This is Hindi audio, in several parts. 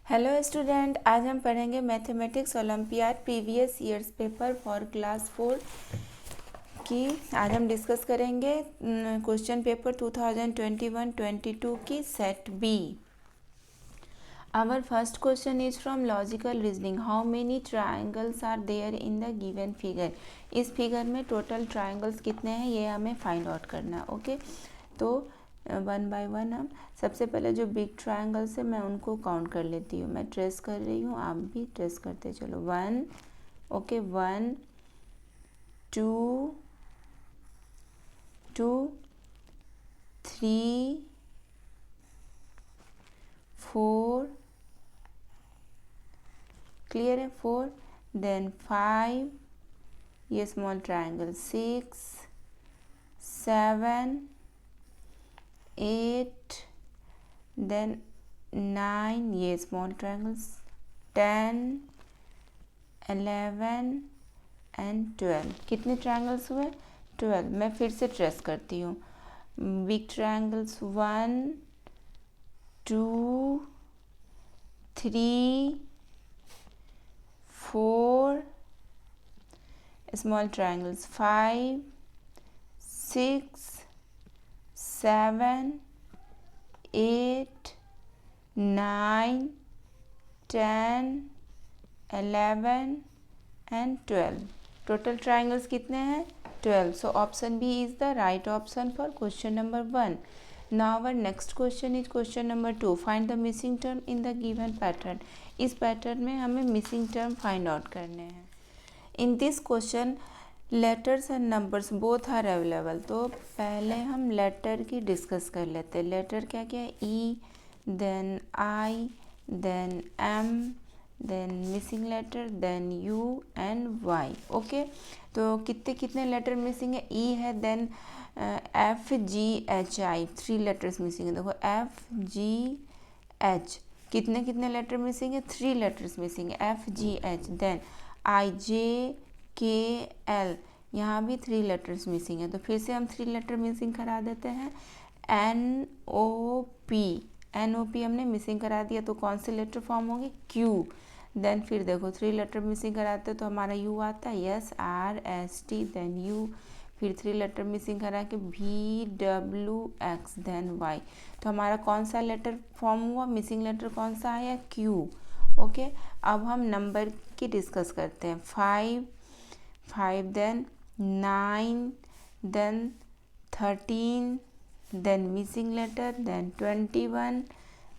हेलो स्टूडेंट, आज हम पढ़ेंगे mathematics olympiad previous years paper for class 4 की। आज हम डिस्कस करेंगे क्वेश्चन पेपर 2021-22 की set B. Our first question is from logical reasoning. How many triangles are there in the given figure. इस फिगर में टोटल ट्राइंगल्स कितने हैं ये हमें फाइंड आउट करना है। ओके, तो वन बाय वन हम सबसे पहले जो बिग ट्रायंगल्स है मैं उनको काउंट कर लेती हूँ। मैं ट्रेस कर रही हूँ, आप भी ट्रेस करते चलो। 1, ओके, 1 2 2 3 4, क्लियर है, 4, देन 5, ये स्मॉल ट्रायंगल, 6 7 8, देन 9, ये स्मॉल ट्रायंगल्स, 10 11 एंड 12। कितने ट्रायंगल्स हुए? 12। मैं फिर से ट्रेस करती हूँ। Big triangles 1 2 3 4, small triangles 5 6 7 8 9 10 11 and 12। Total triangles कितने हैं? 12। So option B is the right option for question number 1। Now our next question is question number 2। Find the missing term in the given pattern. इस पैटर्न में हमें मिसिंग टर्म फाइंड आउट करने हैं। In this question letters and numbers both are available. तो पहले हम लेटर की डिस्कस कर लेते हैं। लेटर क्या क्या है? E, then I, then M, then missing letter, then U and Y. Okay, तो कितने कितने लेटर मिसिंग है? ई है, then F G H I, 3 letters missing है। देखो एफ जी एच, कितने कितने लेटर मिसिंग है? 3 लेटर्स मिसिंग है, F G H. Then I J K L, यहाँ भी 3 लेटर्स मिसिंग है। तो फिर से हम 3 लेटर मिसिंग करा देते हैं। N O P, N O P हमने मिसिंग करा दिया, तो कौन से लेटर फॉर्म होंगे? क्यू। देन फिर देखो 3 लेटर मिसिंग कराते तो हमारा यू आता है, yes R S T, then U. फिर 3 लेटर मिसिंग करा के V W X, then Y. तो हमारा कौन सा लेटर फॉर्म हुआ? मिसिंग लेटर कौन सा आया? क्यू। ओके, अब हम नंबर की डिस्कस करते हैं। 5 then 9, then 13, then missing letter, then 21,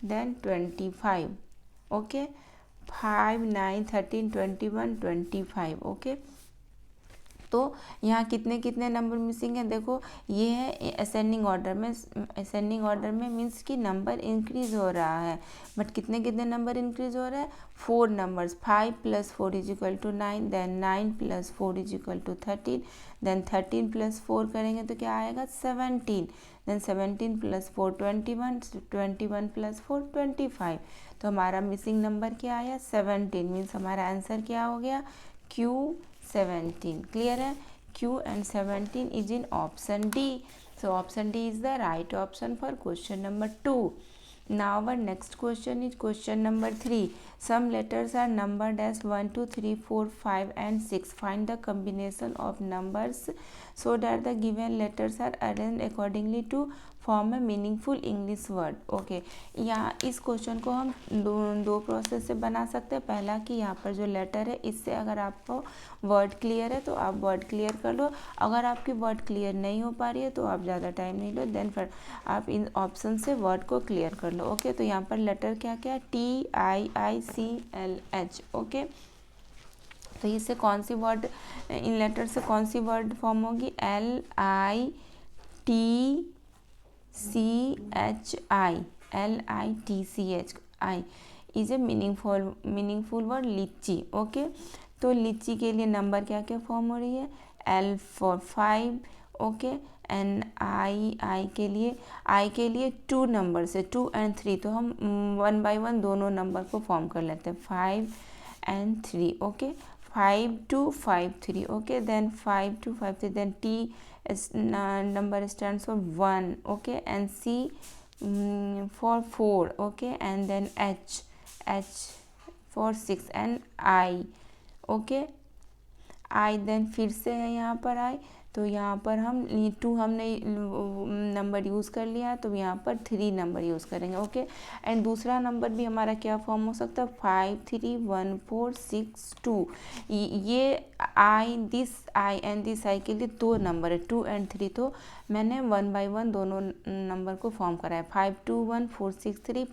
then 25। Okay, 5 9 13 21 25। Okay, तो यहाँ कितने कितने नंबर मिसिंग है? देखो ये है असेंडिंग ऑर्डर में। असेंडिंग ऑर्डर में मीन्स कि नंबर इंक्रीज हो रहा है, बट कितने कितने नंबर इंक्रीज हो रहा है? 4 नंबर्स। 5 + 4 = 9, देन 9 + 4 = 13, देन 13 + 4 करेंगे तो क्या आएगा? 17, देन 17 + 4 21, 21 + 4 25। तो हमारा मिसिंग नंबर क्या आया? 17। मीन्स हमारा आंसर क्या हो गया? Q17। क्लियर है? Q and 17 is in option D. So option D is the right option for question number 2. Now our next question is question number 3. Some letters are numbered as 1 2 3 4 5 and 6. Find the combination of numbers so that the given letters are arranged accordingly to form है मीनिंगफुल इंग्लिश वर्ड। ओके, यहाँ इस क्वेश्चन को हम दो प्रोसेस से बना सकते हैं। पहला कि यहाँ पर जो लेटर है इससे अगर आपको वर्ड क्लियर है तो आप वर्ड क्लियर कर लो। अगर आपकी वर्ड क्लियर नहीं हो पा रही है तो आप ज़्यादा टाइम नहीं लो, देन फिर आप इन ऑप्शन से वर्ड को क्लियर कर लो। ओके, तो यहाँ पर लेटर क्या क्या है? TIICLH। ओके, तो इससे कौन सी वर्ड, इन लेटर से कौन सी वर्ड फॉर्म होगी? LITCHI is a meaningful word, लीची। ओके, तो लीची के लिए नंबर क्या क्या फॉर्म हो रही है? L for 5। Okay, and I के लिए 2 नंबर से 2 and 3। तो हम 1 by 1 दोनों नंबर को फॉर्म कर लेते हैं, 5 and 3। Okay, 5 2 5 3। Okay, then 5 2 5 3, then T number stands for 1. Okay, and C for 4. Okay, and then H for 6 and I, okay I, then फिर से है यहाँ पर आई, तो यहाँ पर हम 2 हमने नंबर यूज़ कर लिया, तो यहाँ पर 3 नंबर यूज़ करेंगे, ओके। एंड दूसरा नंबर भी हमारा क्या फॉर्म हो सकता है, 5 3 1 4 6 2। ये I, this I and this I के लिए 2 नंबर है, 2 एंड 3, तो मैंने 1 बाय 1 दोनों नंबर को फॉर्म करा है। 5 2 1 4 6 3,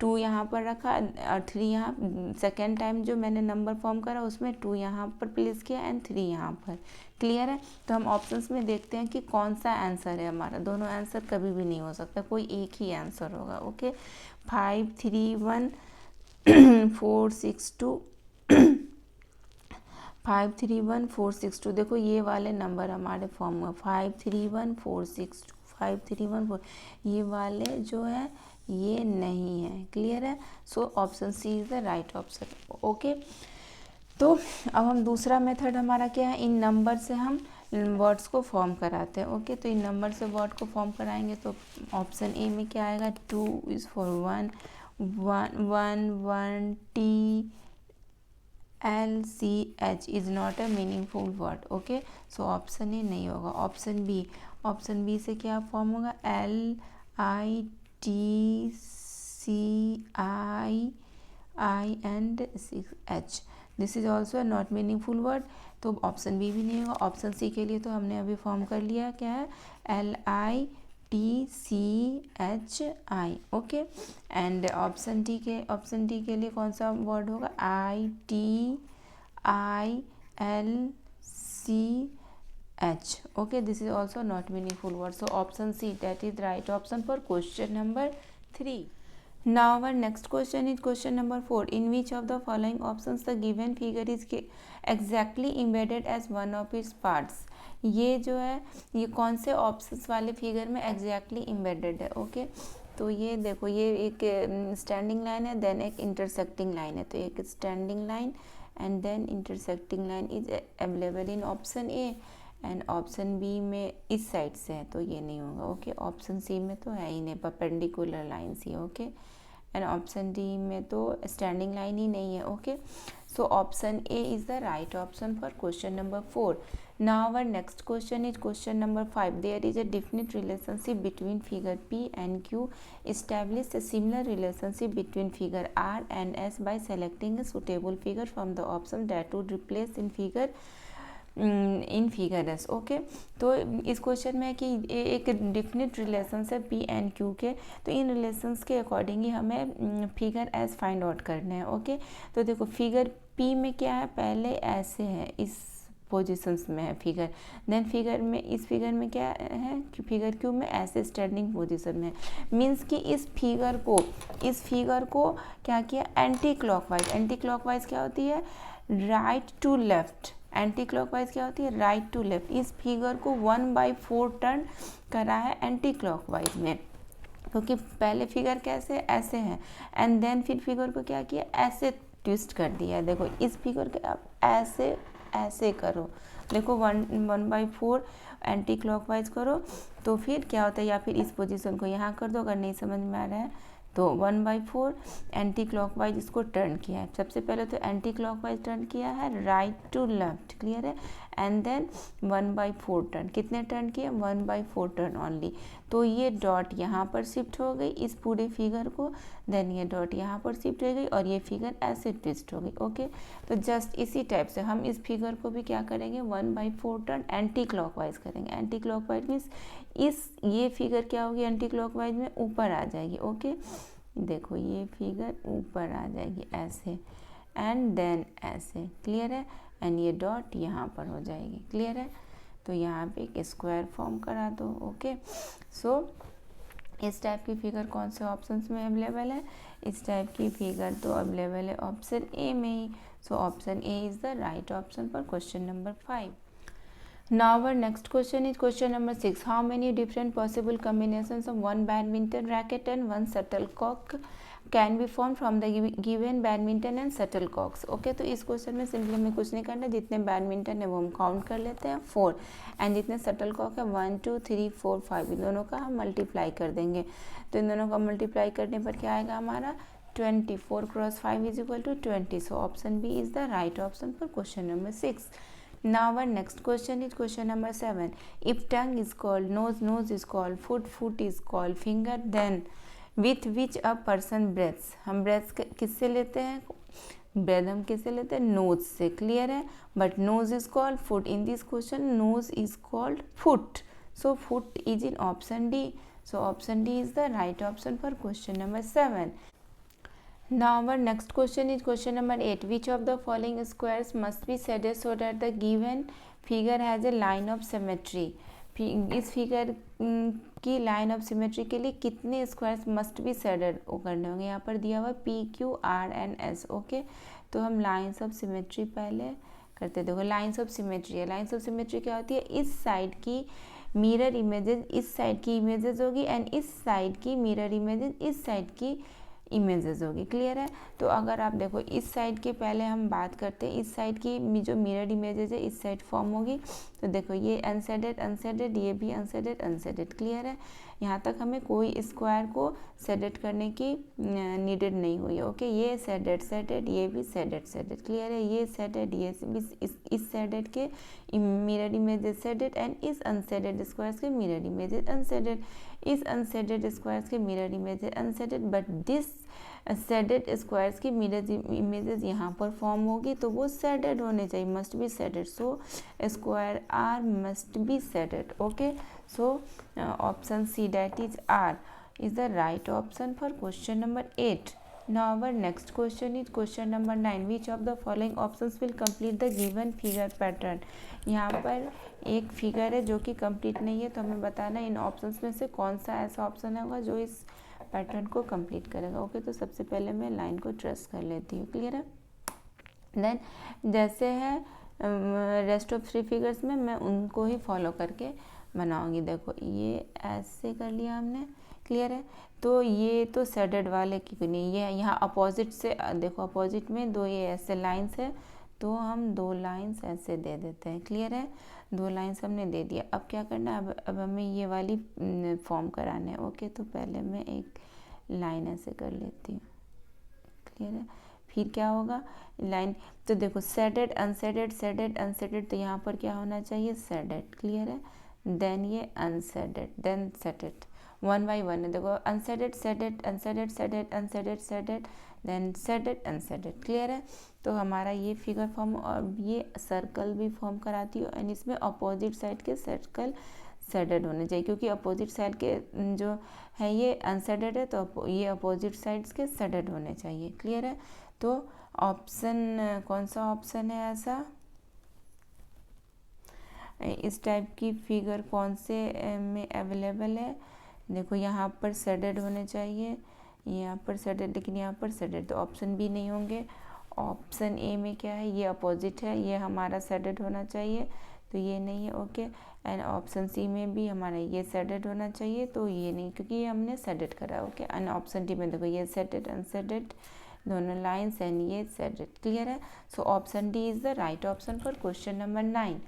2 यहाँ पर रखा और 3 यहाँ, सेकेंड टाइम जो मैंने नंबर फॉर्म करा उसमें 2 यहाँ पर प्लेस किया एंड 3 यहाँ पर। क्लियर है? तो हम ऑप्शंस में देखते हैं कि कौन सा आंसर है हमारा। दोनों आंसर कभी भी नहीं हो सकता, कोई एक ही आंसर होगा, ओके। 5 3 1 4 6 2 5 3 1 4 6 2, देखो ये वाले नंबर हमारे फॉर्म में 5 3 1 4 6 2, 5 3 1 4, ये वाले जो है ये नहीं है। क्लियर है? So option C is the right option, okay. तो अब हम दूसरा मेथड हमारा क्या है, इन नंबर से हम वर्ड्स को फॉर्म कराते हैं, ओके। तो इन नंबर से वर्ड को फॉर्म कराएंगे तो ऑप्शन ए में क्या आएगा, 2 is for 1 1 1 T L C H is not a meaningful word, okay. So option A नहीं होगा। ऑप्शन बी से क्या फॉर्म होगा, LITCI and 6H, this is also not meaningful word, तो ऑप्शन बी भी नहीं होगा। ऑप्शन सी के लिए तो हमने अभी फॉर्म कर लिया, क्या है, LITCHI, okay. And option D के लिए कौन सा वर्ड होगा, ITILCH, okay, this is also not meaningful word, so option C, that is the right option for question number 3. Now our next question is question number 4. In which of the following options the given figure is exactly embedded as one of its parts? ये जो है ये कौन से ऑप्शंस वाले फिगर में एग्जैक्टली एम्बेडेड है, ओके। तो ये देखो, ये एक स्टैंडिंग लाइन है, देन एक इंटरसेक्टिंग लाइन है, तो एक standing line and then intersecting line is available in option A, and option B में इस साइड से है तो ये नहीं होगा, ओके। ऑप्शन सी में तो है ही नहीं, perpendicular lines he, okay. And option D में तो स्टैंडिंग लाइन ही नहीं है, okay. So option A is the right option for question number 4. Now our next question is question number 5. There is a definite relationship between figure P and Q. Establish a similar relationship between figure R and S by selecting a suitable figure from the option that would replace in figure S, okay. तो इस क्वेश्चन में कि एक डिफिनिट रिलेशंस है पी एंड क्यू के, तो इन रिलेशंस के अकॉर्डिंग ही हमें फिगर एस फाइंड आउट करना है, ओके। तो देखो फिगर पी में क्या है, पहले ऐसे है, इस पोजीशंस में है फिगर, देन फिगर में इस फिगर में क्या है, फिगर क्यू में ऐसे स्टैंडिंग पोजीशन में, मीन्स कि इस फिगर को क्या किया, एंटी क्लॉकवाइज क्या होती है, right to left, anti clockwise क्या होती है, राइट टू लेफ्ट। इस फिगर को 1/4 टर्न करा है एंटी क्लॉकवाइज में, क्योंकि पहले फिगर कैसे ऐसे है, एंड देन फिर फिगर को क्या किया, ऐसे ट्विस्ट कर दिया। देखो इस फिगर के आप ऐसे करो, देखो 1/4 एंटी क्लॉकवाइज करो तो फिर क्या होता है, या फिर इस पोजीशन को यहाँ कर दो अगर नहीं समझ में आ रहा है तो 1/4 एंटी क्लॉकवाइज इसको टर्न किया है। सबसे पहले तो एंटी क्लॉकवाइज टर्न किया है राइट टू लेफ्ट, क्लियर है, एंड देन 1/4 टर्न, कितने टर्न किए, 1/4 टर्न ओनली। तो ये डॉट यहाँ पर शिफ्ट हो गई इस पूरे फिगर को, देन ये डॉट यहाँ पर शिफ्ट हो गई और ये फिगर ऐसे ट्विस्ट हो गई, ओके। तो जस्ट इसी टाइप से हम इस फिगर को भी क्या करेंगे, 1/4 टर्न एंटी क्लॉकवाइज करेंगे। एंटी क्लॉकवाइज मीन्स ये फिगर क्या होगी, एंटी क्लॉकवाइज में ऊपर आ जाएगी, ओके। देखो ये फिगर ऊपर आ जाएगी ऐसे एंड देन ऐसे, क्लियर है, एंड ये डॉट यहाँ पर हो जाएगी, क्लियर है। तो यहाँ पे एक स्क्वायर फॉर्म करा दो, ओके। सो इस टाइप की फिगर कौन से ऑप्शंस में अवेलेबल है, इस टाइप की फिगर तो अवेलेबल है ऑप्शन ए में ही। So option A is the right option for question number 5. Now our next question is question number 6. How many different possible combinations of one badminton racket and one shuttlecock can be formed from the given badminton and shuttlecocks? Okay, तो इस क्वेश्चन में सिंपली हमें कुछ नहीं करना, जितने बैडमिंटन है वो हम काउंट कर लेते हैं 4, एंड जितने शटलकॉक है 1 2 3 4 5, इन दोनों का हम मल्टीप्लाई कर देंगे। तो इन दोनों का मल्टीप्लाई करने पर क्या आएगा हमारा 20. 4 cross 5 is equal to 20. So option B is the right option for question number 6. Now our next question is question number 7. If tongue is called, nose is called, foot is called, finger, then with which a person breathes. हम breath किससे लेते हैं? breath हम किससे लेते हैं? nose से. clear है? but nose is called foot. in this question nose is called foot. So foot is in option D. So option D is the right option for question number 7. Now our next question is question number 8. Which of the following squares must be shaded so that the given figure has a line of symmetry? इस फिगर की लाइन ऑफ सिमेट्री के लिए कितने स्क्वायर्स मस्ट बी शेडेड करने होंगे? यहाँ पर दिया हुआ P Q R and S. Okay, तो हम लाइन्स ऑफ सिमेट्री पहले करते. देखो लाइन्स ऑफ सिमेट्री है. लाइन्स ऑफ सिमेट्री क्या होती है? इस साइड की मिरर इमेजेस इस साइड की इमेजेस होगी एंड इस साइड की मिरर इमेजेस इस साइड की इमेजेस होगी. क्लियर है? तो अगर आप देखो इस साइड के पहले हम बात करते हैं, इस साइड की जो मिरर इमेजेस है इस साइड फॉर्म होगी. तो देखो ये अनशेडेड, ये भी अनशेडेड. क्लियर है? यहाँ तक हमें कोई स्क्वायर को शेडेड करने की नीडेड नहीं हुई. ओके, ये शेडेड, ये भी शेडेड. क्लियर है? ये शेडेड, ये इस शेडेड के मिरर इमेजेस शेडेड एंड इस अनशेडेड स्क्वायर्स के मिरर इमेजेस अनशेडेड. इस अनशेडेड स्क्वायर्स के mirror images unshaded, but this shaded squares की मिरर इमेजेस यहाँ पर फॉर्म होगी तो वो शेडेड होने चाहिए, must be shaded. So square are must be shaded. Okay, so option C that is are is the right option for question number 8. Now our next question is question number 9. Which of the following options will complete the given figure pattern? यहाँ पर एक फिगर है जो कि कंप्लीट नहीं है, तो हमें बताना इन ऑप्शंस में से कौन सा ऐसा ऑप्शन होगा जो इस पैटर्न को कंप्लीट करेगा. ओके, तो सबसे पहले मैं लाइन को ट्रेस कर लेती हूँ. क्लियर है? देन जैसे है रेस्ट ऑफ 3 फिगर्स में मैं उनको ही फॉलो करके बनाऊंगी. देखो ये ऐसे कर लिया हमने. क्लियर है? तो ये तो शेडेड वाले की नहीं, ये यहाँ अपोजिट से देखो, अपोजिट में 2 ये ऐसे लाइंस है तो हम 2 लाइंस ऐसे दे देते हैं. क्लियर है? 2 लाइंस हमने दे दिया. अब क्या करना है? अब हमें ये वाली फॉर्म कराना है. ओके, तो पहले मैं एक लाइन ऐसे कर लेती हूँ. क्लियर है? फिर क्या होगा? लाइन तो देखो शेडेड अनशेडेड, तो यहाँ पर क्या होना चाहिए? शेडेड. क्लियर है? देन ये अनशेडेड, देन शेडेड. 1 by 1 है. देखो unshaded then shaded unshaded. Clear है? तो हमारा ये फिगर फॉर्म और ये सर्कल भी फॉर्म कराती है एंड इसमें अपोजिट साइड के सर्कल शेडेड होने चाहिए, क्योंकि अपोजिट साइड के जो है ये अनशेडेड है तो ये अपोजिट साइड्स के शेडेड होने चाहिए. क्लियर है? तो ऑप्शन कौन सा ऑप्शन है ऐसा? इस टाइप की फिगर कौन से में अवेलेबल है? देखो यहाँ पर शेडेड होने चाहिए, यहाँ पर शेडेड, लेकिन यहाँ पर शेडेड, तो ऑप्शन बी नहीं होंगे. ऑप्शन ए में क्या है? ये अपोजिट है, ये हमारा शेडेड होना चाहिए तो ये नहीं है. ओके, एंड ऑप्शन सी में भी हमारा ये शेडेड होना चाहिए तो ये नहीं, क्योंकि ये हमने शेडेड करा. ओके, एंड ऑप्शन डी में देखो ये शेडेड अनशेडेड दोनों लाइन्स एंड ये शेडेड. क्लियर है? So option D is the right option for question number 9.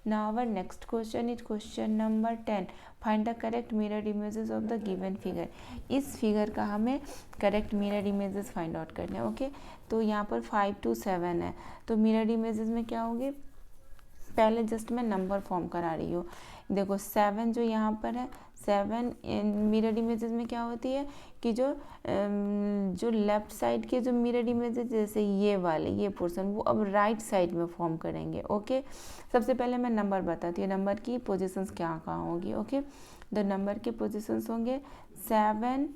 Now our next question is question number 10. Find the correct mirror images of the given figure. इस फिगर का हमें correct mirror images find out करने हैं. ओके, तो यहाँ पर 5 to 7 है, तो मिरर इमेजेस में क्या होंगे? पहले जस्ट मैं नंबर फॉर्म करा रही हूँ. देखो 7 जो यहाँ पर है, 7 मिरर इमेजेस में क्या होती है कि जो लेफ्ट साइड के जो मिरर इमेजेस जैसे ये वाले ये पोर्शन वो अब राइट साइड में फॉर्म करेंगे. ओके, सबसे पहले मैं नंबर बताती हूँ, नंबर की पोजीशंस क्या कहाँ होगी. ओके, द नंबर के पोजीशंस होंगे 7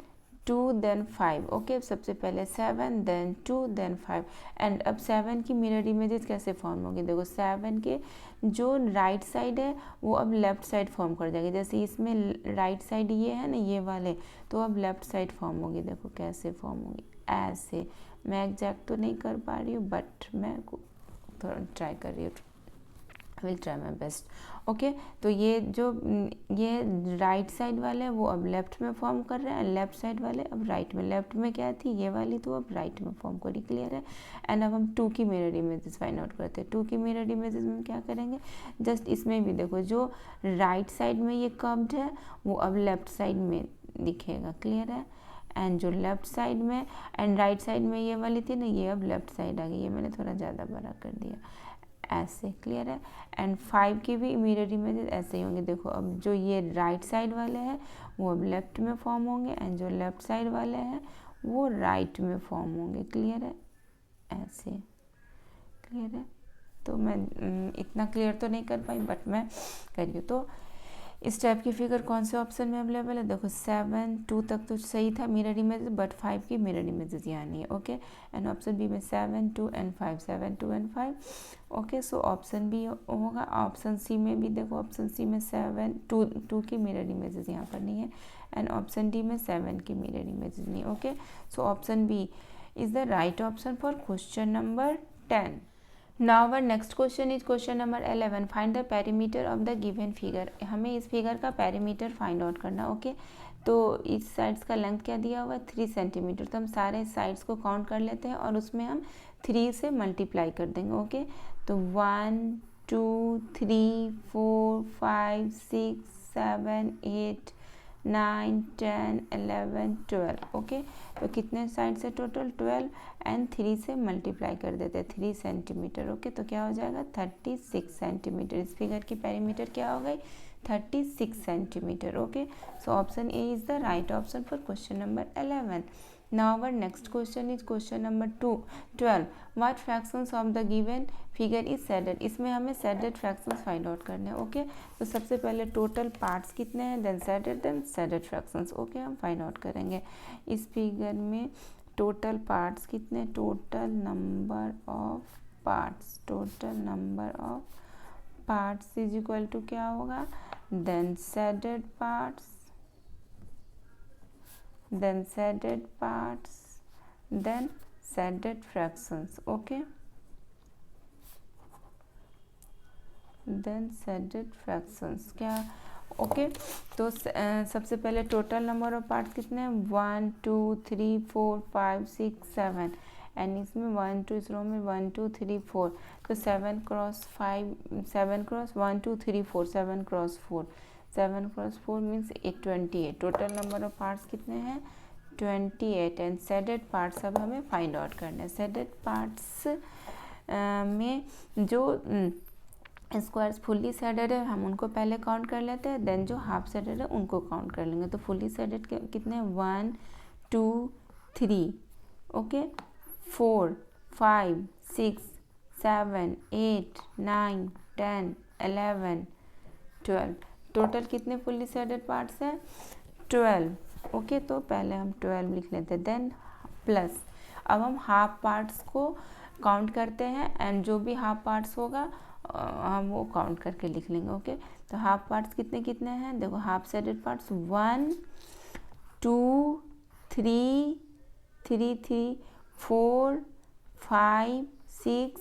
2 then 5. ओके, सबसे पहले 7 then 2 then 5. एंड अब 7 की मिरर इमेजेस कैसे फॉर्म होगी? देखो 7 के जो राइट साइड है वो अब लेफ्ट साइड फॉर्म कर जाएगी. जैसे इसमें राइट साइड ये है ना, ये वाले, तो अब लेफ्ट साइड फॉर्म होगी. देखो कैसे फॉर्म होगी, ऐसे. मैं एग्जैक्ट तो नहीं कर पा रही हूँ बट मैं थोड़ा ट्राई कर रही हूँ. Will try my best. Okay, तो ये जो ये राइट साइड वाले हैं वो अब लेफ्ट में फॉर्म कर रहे हैं, लेफ्ट साइड वाले अब राइट में. लेफ्ट में क्या थी? ये वाली, तो अब राइट में फॉर्म करी. क्लियर है? एंड अब हम 2 की मिरर इमेजेस फाइंड आउट करते हैं. 2 की मिरर इमेजेस में क्या करेंगे? जस्ट इसमें भी देखो जो राइट साइड में ये कर्व्ड है वो अब लेफ्ट साइड में दिखेगा. क्लियर है? एंड जो लेफ्ट साइड में एंड राइट साइड में ये वाली थी ना, ये अब लेफ्ट साइड आ गई, ये मैंने थोड़ा ज़्यादा बड़ा कर दिया ऐसे, क्लियर है। एंड 5 की भी मिरर इमेजेस ऐसे ही होंगे। देखो अब जो ये राइट साइड वाले हैं वो अब लेफ्ट में फॉर्म होंगे एंड जो लेफ्ट साइड वाले हैं वो राइट में फॉर्म होंगे, क्लियर है, ऐसे, क्लियर है। तो मैं इतना क्लियर तो नहीं कर पाई बट मैं करिए। तो इस टाइप की फिगर कौन से ऑप्शन में अवेलेबल है? देखो 7, 2 तक तो सही था मिरर इमेजेस, बट 5 की मिरर इमेजेस यहाँ नहीं है, ओके। एंड ऑप्शन बी में 7, 2 and 5, 7, 2 and 5, okay. So option B होगा। ऑप्शन सी में भी देखो, ऑप्शन सी में 7, 2 की मिरर इमेजेस यहाँ पर नहीं है एंड ऑप्शन डी में 7 की मिरर इमेजेस नहीं, okay. So option B is the right option for question number 10. Now our next question is question number 11. Find the perimeter of the given figure. हमें इस फिगर का perimeter find out करना, ओके। तो इस साइड्स का लेंथ क्या दिया हुआ है? 3 सेंटीमीटर। तो हम सारे साइड्स को काउंट कर लेते हैं और उसमें हम 3 से मल्टीप्लाई कर देंगे, ओके। तो 1, 2, 3, 4, 5, 6, 7, 8, 9, 10, 11, 12, ओके। तो कितने साइड से टोटल? 12 एंड 3 से मल्टीप्लाई कर देते हैं 3 सेंटीमीटर, ओके। तो क्या हो जाएगा? 36 सेंटीमीटर। इस फिगर की पेरीमीटर क्या हो गई? 36 centimetre, okay. So option A is the right option for question number 11. Now our next question is question number 12. What fractions of the given figure is shaded? इसमें हमें shaded fractions find out करने हैं, ओके। तो सबसे पहले टोटल पार्ट्स कितने हैं, देन shaded fractions, ओके। हम फाइंड आउट करेंगे इस फिगर में टोटल पार्ट्स कितने, total number of parts is equal to क्या होगा, then shaded parts, then shaded fractions, okay, then shaded fractions क्या, ओके। तो सबसे पहले टोटल नंबर ऑफ पार्ट्स कितने हैं, 1, 2, 3, 4, 5, 6, 7 एंड इसमें 1, 2 इस रो में 1, 2, 3, 4। तो 7 cross 5, 7 cross 1, 2, 3, 4, 7 cross 4, 7 cross 4 means 28। Total number of parts कितने हैं, 28 एंड shaded पार्ट्स अब हमें फाइंड आउट करने हैं। shaded पार्ट्स में जो स्क्वायर्स फुल्ली शेडेड है हम उनको पहले काउंट कर लेते हैं, देन जो हाफ शेडेड है उनको काउंट कर लेंगे। तो फुल्ली शेडेड कितने हैं, 1, 2, 3, ओके, 4, 5, 6, 7, 8, 9, 10, 11, 12। टोटल कितने फुल्ली शेडेड पार्ट्स हैं, 12, ओके। तो पहले हम 12 लिख लेते हैं, देन प्लस अब हम हाफ पार्ट्स को काउंट करते हैं एंड जो भी हाफ पार्ट्स होगा हम वो काउंट करके लिख लेंगे, ओके। तो हाफ पार्ट्स कितने कितने हैं, देखो हाफ शेडेड पार्ट्स 1, 2, 3, 4, 5, 6,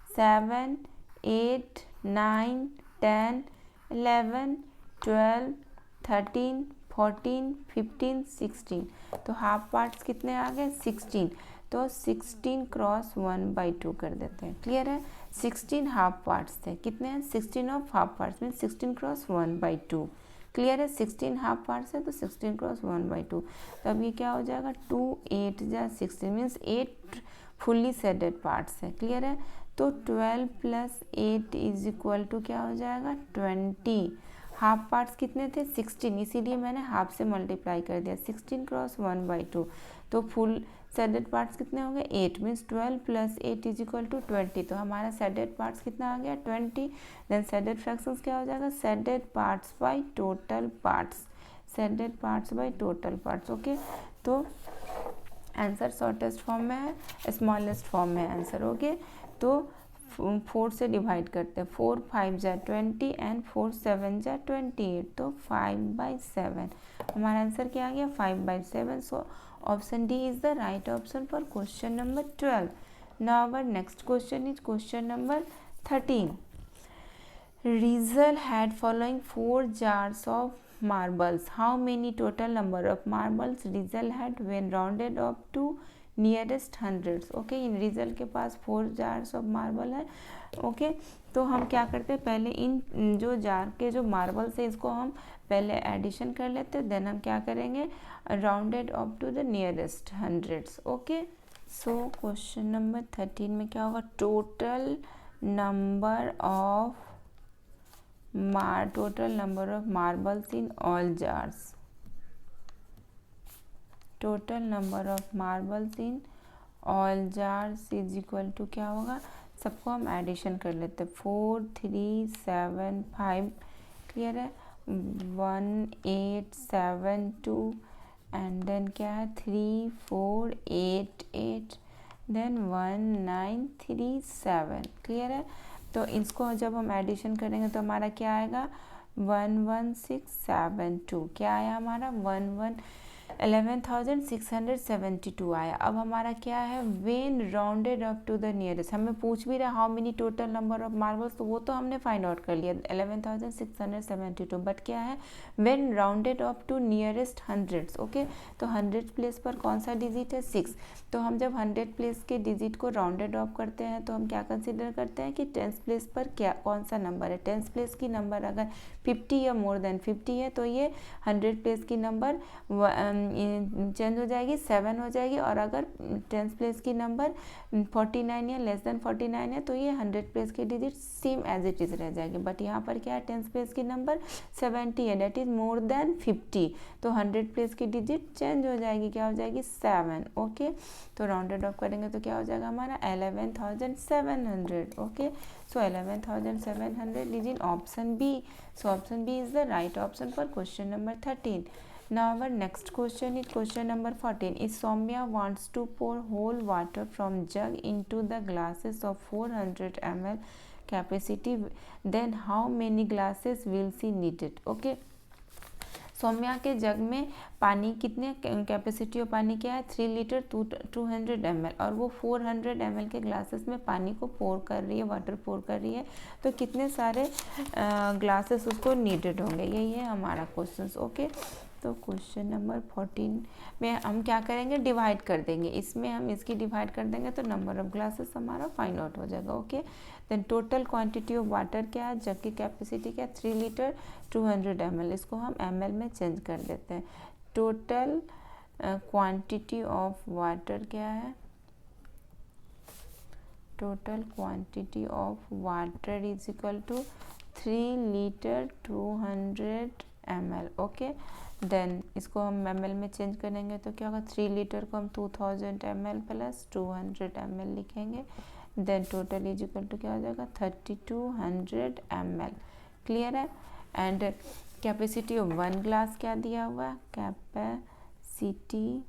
7, 8, 9, 10, 11, 12, 13, 14, 15, 16। तो हाफ पार्ट्स कितने आ गए, 16। तो 16 क्रॉस 1/2 कर देते हैं, क्लियर है। 16 हाफ पार्ट्स थे, कितने हैं, 16 of half parts mean 16 cross 1/2, clear है। 16 हाफ पार्ट्स है तो 16 क्रॉस 1/2। तो अब ये क्या हो जाएगा, 2, 8 जा 16 मीन्स 8 फुल्ली शेडेड पार्ट्स है, क्लियर है। तो 12 + 8 इज इक्वल टू क्या हो जाएगा, 20। हाफ पार्ट्स कितने थे, 16, इसीलिए मैंने हाफ से मल्टीप्लाई कर दिया, 16 क्रॉस 1/2। तो फुल शेडेड पार्ट्स कितने हो गए, 8 मीन्स 12 + 8 इज इक्वल टू 20। तो हमारा शेडेड पार्ट्स कितना आ गया, 20। देन शेडेड फ्रैक्शंस क्या हो जाएगा, shaded parts by total parts, shaded parts by total parts, okay. तो आंसर शॉर्टेस्ट फॉर्म में है, स्मॉलेस्ट फॉर्म में आंसर, ओके। तो 4 से डिवाइड करते हैं, 4, 5 जा 20 एंड 4, 7 जा 28। तो 5/7 हमारा आंसर क्या आ गया, 5/7। So option D is the right option for question number 12. Now our next question is question number 13. Rizal had following 4 jars of marbles. How many total number of marbles Rizal had when rounded up to nearest hundreds. Okay, in result के पास 4 जार्स ऑफ मार्बल है। ओके, तो हम क्या करते हैं, पहले इन जो जार के जो मार्बल्स है इसको हम पहले एडिशन कर लेते हैं, देन हम क्या करेंगे, rounded up to the nearest hundreds. Okay, so question number 13 में क्या होगा, total number of marbles in all jars, total number of marbles in all jars is equal to क्या होगा, सबको हम एडिशन कर लेते हैं, 4 3 7 5, क्लियर है, 1 8 7 2 एंड देन क्या है 3 4 8 8 देन 1 9 3 7, क्लियर है। तो इसको जब हम एडिशन करेंगे तो हमारा क्या आएगा, 11672, क्या आया हमारा 11,672 आया। अब हमारा क्या है, when rounded up to the nearest, हमें पूछ भी रहा how many total number of marbles, तो वो तो हमने फाइंड आउट कर लिया 11,672, बट क्या है, when rounded up to nearest hundreds. Okay, तो 100 प्लेस पर कौन सा डिजिट है, 6। तो हम जब 100 प्लेस के डिजिट को राउंडेड ऑफ करते हैं तो हम क्या कंसिडर करते हैं कि 10th प्लेस पर क्या कौन सा नंबर है, 10th प्लेस की नंबर अगर 50 या मोर देन 50 है तो ये 100 प्लेस की नंबर चेंज हो जाएगी, 7 हो जाएगी, और अगर 10th प्लेस की नंबर 49 या लेस देन 49 है तो ये 100 प्लेस की digit same as it is रह जाएगी। बट यहाँ पर क्या है, 10th प्लेस की नंबर 70 है, डेट इज़ मोर देन 50, तो 100 प्लेस की डिजिट चेंज हो जाएगी, क्या हो जाएगी 7। ओके, तो राउंडेड ऑफ करेंगे तो क्या हो जाएगा हमारा 11,700। Okay, so 11,700 is in option B, so option B is the right option for question number 13। Now our next question is question number 14. If Soumya wants to pour whole water from jug into the glasses of 400 ml capacity, then how many glasses will she needed? Okay. Saumya के जग में पानी कितने कैपेसिटी ऑफ पानी क्या है, 3 लीटर 200 ml, और वो 400 ml के ग्लासेस में पानी को पोर कर रही है, वाटर पोर कर रही है, तो कितने सारे ग्लासेस उसको नीडेड होंगे, यही है हमारा क्वेश्चन। ओके, तो क्वेश्चन नंबर 14 में हम क्या करेंगे, डिवाइड कर देंगे, इसमें हम इसकी डिवाइड कर देंगे तो नंबर ऑफ ग्लासेस हमारा फाइंड आउट हो जाएगा। Okay, then total quantity of water क्या है, जग की कैपेसिटी क्या है 3 लीटर 200 ml, इसको हम ml में चेंज कर देते हैं। टोटल क्वांटिटी ऑफ वाटर क्या है, total quantity of water is equal to 3 litre 200 ml। Okay, then इसको हम ml में चेंज करेंगे तो क्या होगा, 3 लीटर को हम 2000 ml प्लस 200 ml लिखेंगे, then total is equal to क्या हो जाएगा 3200 ml, क्लियर है। एंड कैपेसिटी ऑफ 1 ग्लास क्या दिया हुआ है, capacity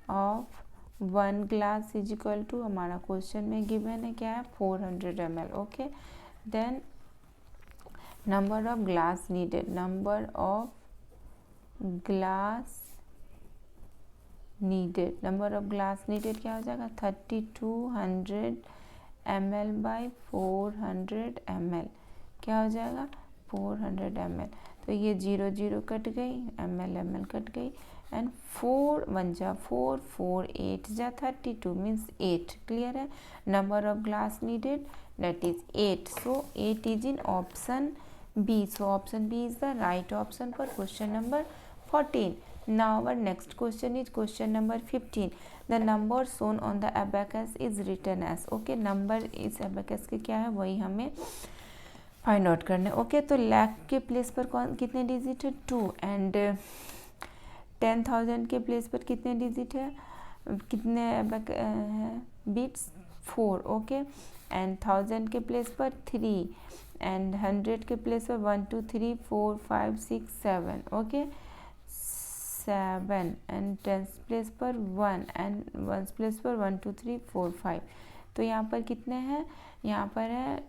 of 1 glass is equal to हमारा क्वेश्चन में गिवन है क्या है 400 ml। Okay, then number of glass needed, number of glass needed, number of glass needed क्या हो जाएगा 3200 ml बाई 400 ml, क्या हो जाएगा 400 ml, तो ये 0 0 कट गई, ml कट गई, एंड 4 1 जा 4 4 8 जा 32 मीन्स 8, क्लियर है। Number of glass needed that is 8, so 8 is in option B, so option B is the right option for question number 14. Now our next question is question number 15. The number shown on the abacus is written as, okay, number इस abacus के क्या है वही हमें फाइंड आउट करना है। ओके, तो लाख के प्लेस पर कौन कितने डिजिट है 2, एंड 10,000 के प्लेस पर कितने डिजिट है, कितने बिट्स 4, ओके, एंड 1000 के प्लेस पर 3, एंड 100 के प्लेस पर 1 2 3 4 5 6 7, ओके 7, एंड 10 प्लेस पर 1, एंड 1 प्लेस पर 1 2 3 4 5, तो यहाँ पर कितने हैं, यहाँ पर है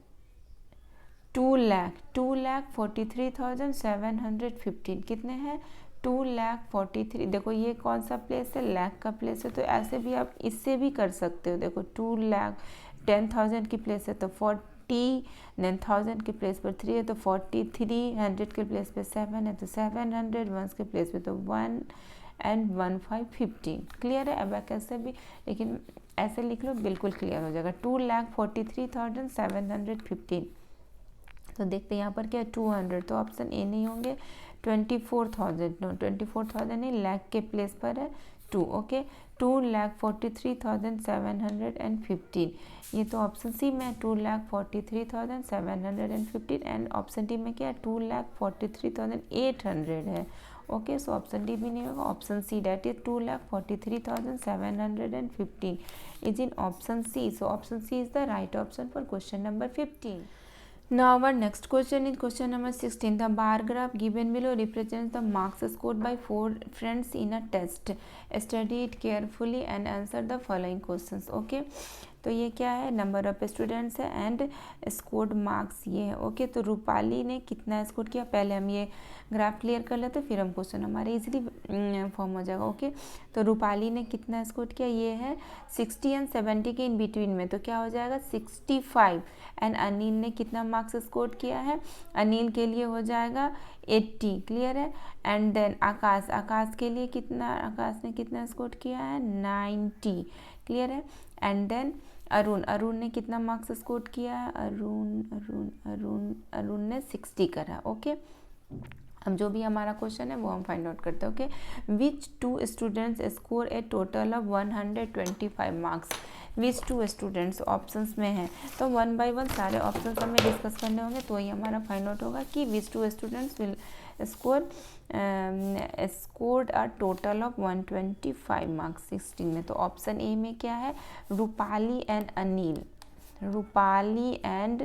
2,43,715, कितने हैं 2,43,000। देखो ये कौन सा प्लेस है, लाख का प्लेस है, तो ऐसे भी आप इससे भी कर सकते हो। देखो 2,10,000 की प्लेस है तो 40, देन 1000 के प्लेस पर 3 है तो 43, 100 के प्लेस पे 7 है तो 700, 1 के प्लेस पे तो 1, एंड 1 5 15। क्लियर है? अबैकस से भी, लेकिन ऐसे लिख लो बिल्कुल क्लियर हो जाएगा। 2,43,715। तो देखते हैं यहाँ पर क्या है 200, तो ऑप्शन ए नहीं होंगे। 24,000, नो 24,000 नहीं, लाख के प्लेस पर है 2। ओके, 2,43,715, ये तो ऑप्शन सी में 2,43,715 एंड ऑप्शन डी में क्या है 2,43,800 है। ओके, सो ऑप्शन डी भी नहीं होगा। Option C that is 2,43,715 is in option C. So option C is the right option for question number 15. Now our next question is question number 16. The bar graph given below represents the marks scored by 4 friends in a test. Study it carefully and answer the following questions. Okay, तो ये क्या है, नंबर ऑफ स्टूडेंट्स है एंड स्कोर्ड मार्क्स ये है। ओके, तो रूपाली ने कितना स्कोर किया, पहले हम ये ग्राफ क्लियर कर लेते फिर हम क्वेश्चन हमारे इजीली फॉर्म हो जाएगा। ओके, तो रूपाली ने कितना स्कोर किया, ये है 60 एंड 70 के इन बिटवीन में, तो क्या हो जाएगा 65। एंड अनिल ने कितना मार्क्स स्कोर किया है, अनिल के लिए हो जाएगा 80। क्लियर है? एंड देन आकाश के लिए कितना, आकाश ने कितना स्कोर किया है 90। क्लियर है? एंड देन अरुण ने कितना मार्क्स स्कोर किया है, अरुण ने 60 करा। ओके, अब जो भी हमारा क्वेश्चन है वो हम फाइंड आउट करते हैं। Okay, which 2 students score A total of 125 marks. Which 2 students options में है, तो 1 बाय 1 सारे ऑप्शंस हमें डिस्कस करने होंगे, तो ये हमारा फाइंड आउट होगा कि विच 2 students will scored a total of 125 marks 16 में। तो ऑप्शन ए में क्या है, Rupali and Anil, Rupali and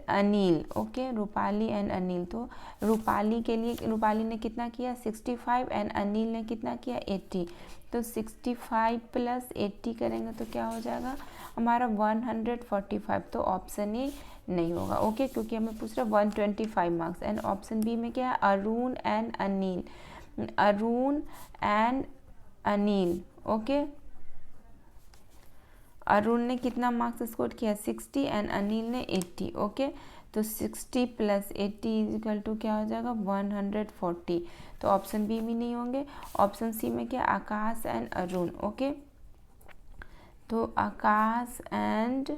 Anil. Okay, Rupali and Anil, तो रूपाली के लिए, रूपाली ने कितना किया 65 एंड अनिल ने कितना किया 80। तो 65 प्लस 80 करेंगे तो क्या हो जाएगा हमारा 145। तो ऑप्शन ए नहीं होगा। ओके, क्योंकि हमें पूछ रहा है 125 मार्क्स। एंड ऑप्शन बी में क्या है, Arun and Anil, Arun and Anil. Okay, Arun ने कितना मार्क्स स्कोर किया 60 एंड अनिल ने 80। ओके, तो 60 प्लस 80 इजिकल टू क्या हो जाएगा 140। तो ऑप्शन बी भी नहीं होंगे। ऑप्शन सी में क्या, आकाश एंड अरुण। ओके, तो आकाश एंड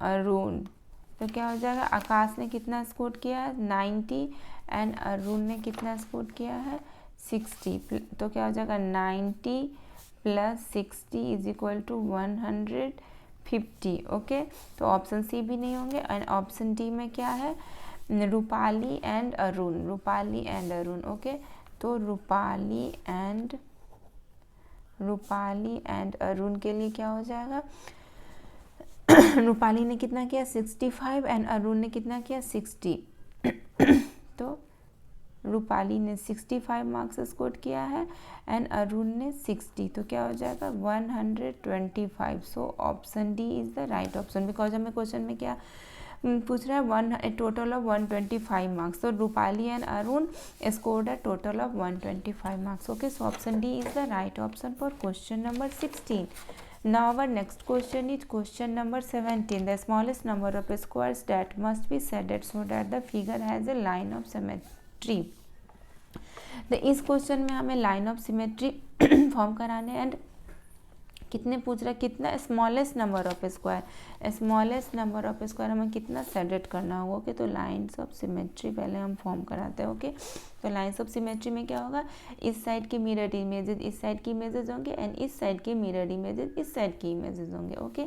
अरुण, तो क्या हो जाएगा, आकाश ने कितना स्कोर किया है 90 एंड अरुण ने कितना स्कोर किया है 60। तो क्या हो जाएगा 90 plus 60 is equal to 150। Okay, तो ऑप्शन सी भी नहीं होंगे। एंड ऑप्शन डी में क्या है, Rupali and Arun, Rupali and Arun. Okay, तो रूपाली एंड अरुण के लिए क्या हो जाएगा, रूपाली ने कितना किया 65 एंड अरुण ने कितना किया 60। तो रूपाली ने 65 मार्क्स स्कोर किया है एंड अरुण ने 60, तो क्या हो जाएगा 125। सो option D is the right option, because हमें क्वेश्चन में क्या पूछ रहा है टोटल ऑफ 125 मार्क्स। तो Rupali and Arun scored a total of 125 marks. Okay, so option D is the right option for question number 16. Now our next question is question number 17. The smallest number of squares that must be shaded so that the figure has a line of symmetry. तो इस क्वेश्चन में हमें लाइन ऑफ सिमेट्री फॉर्म कराने एंड कितने पूछ रहा है, कितना smallest number of square, smallest number of square हमें कितना सेडेट करना होगा। ओके, तो लाइन्स ऑफ सिमेट्री पहले हम फॉर्म कराते हैं। ओके, तो लाइन्स ऑफ सिमेट्री में क्या होगा, इस साइड के मिरर इमेजेस इस साइड की इमेजेस होंगे एंड इस साइड के मिरर इमेजेस इस साइड की इमेजेस होंगे। ओके,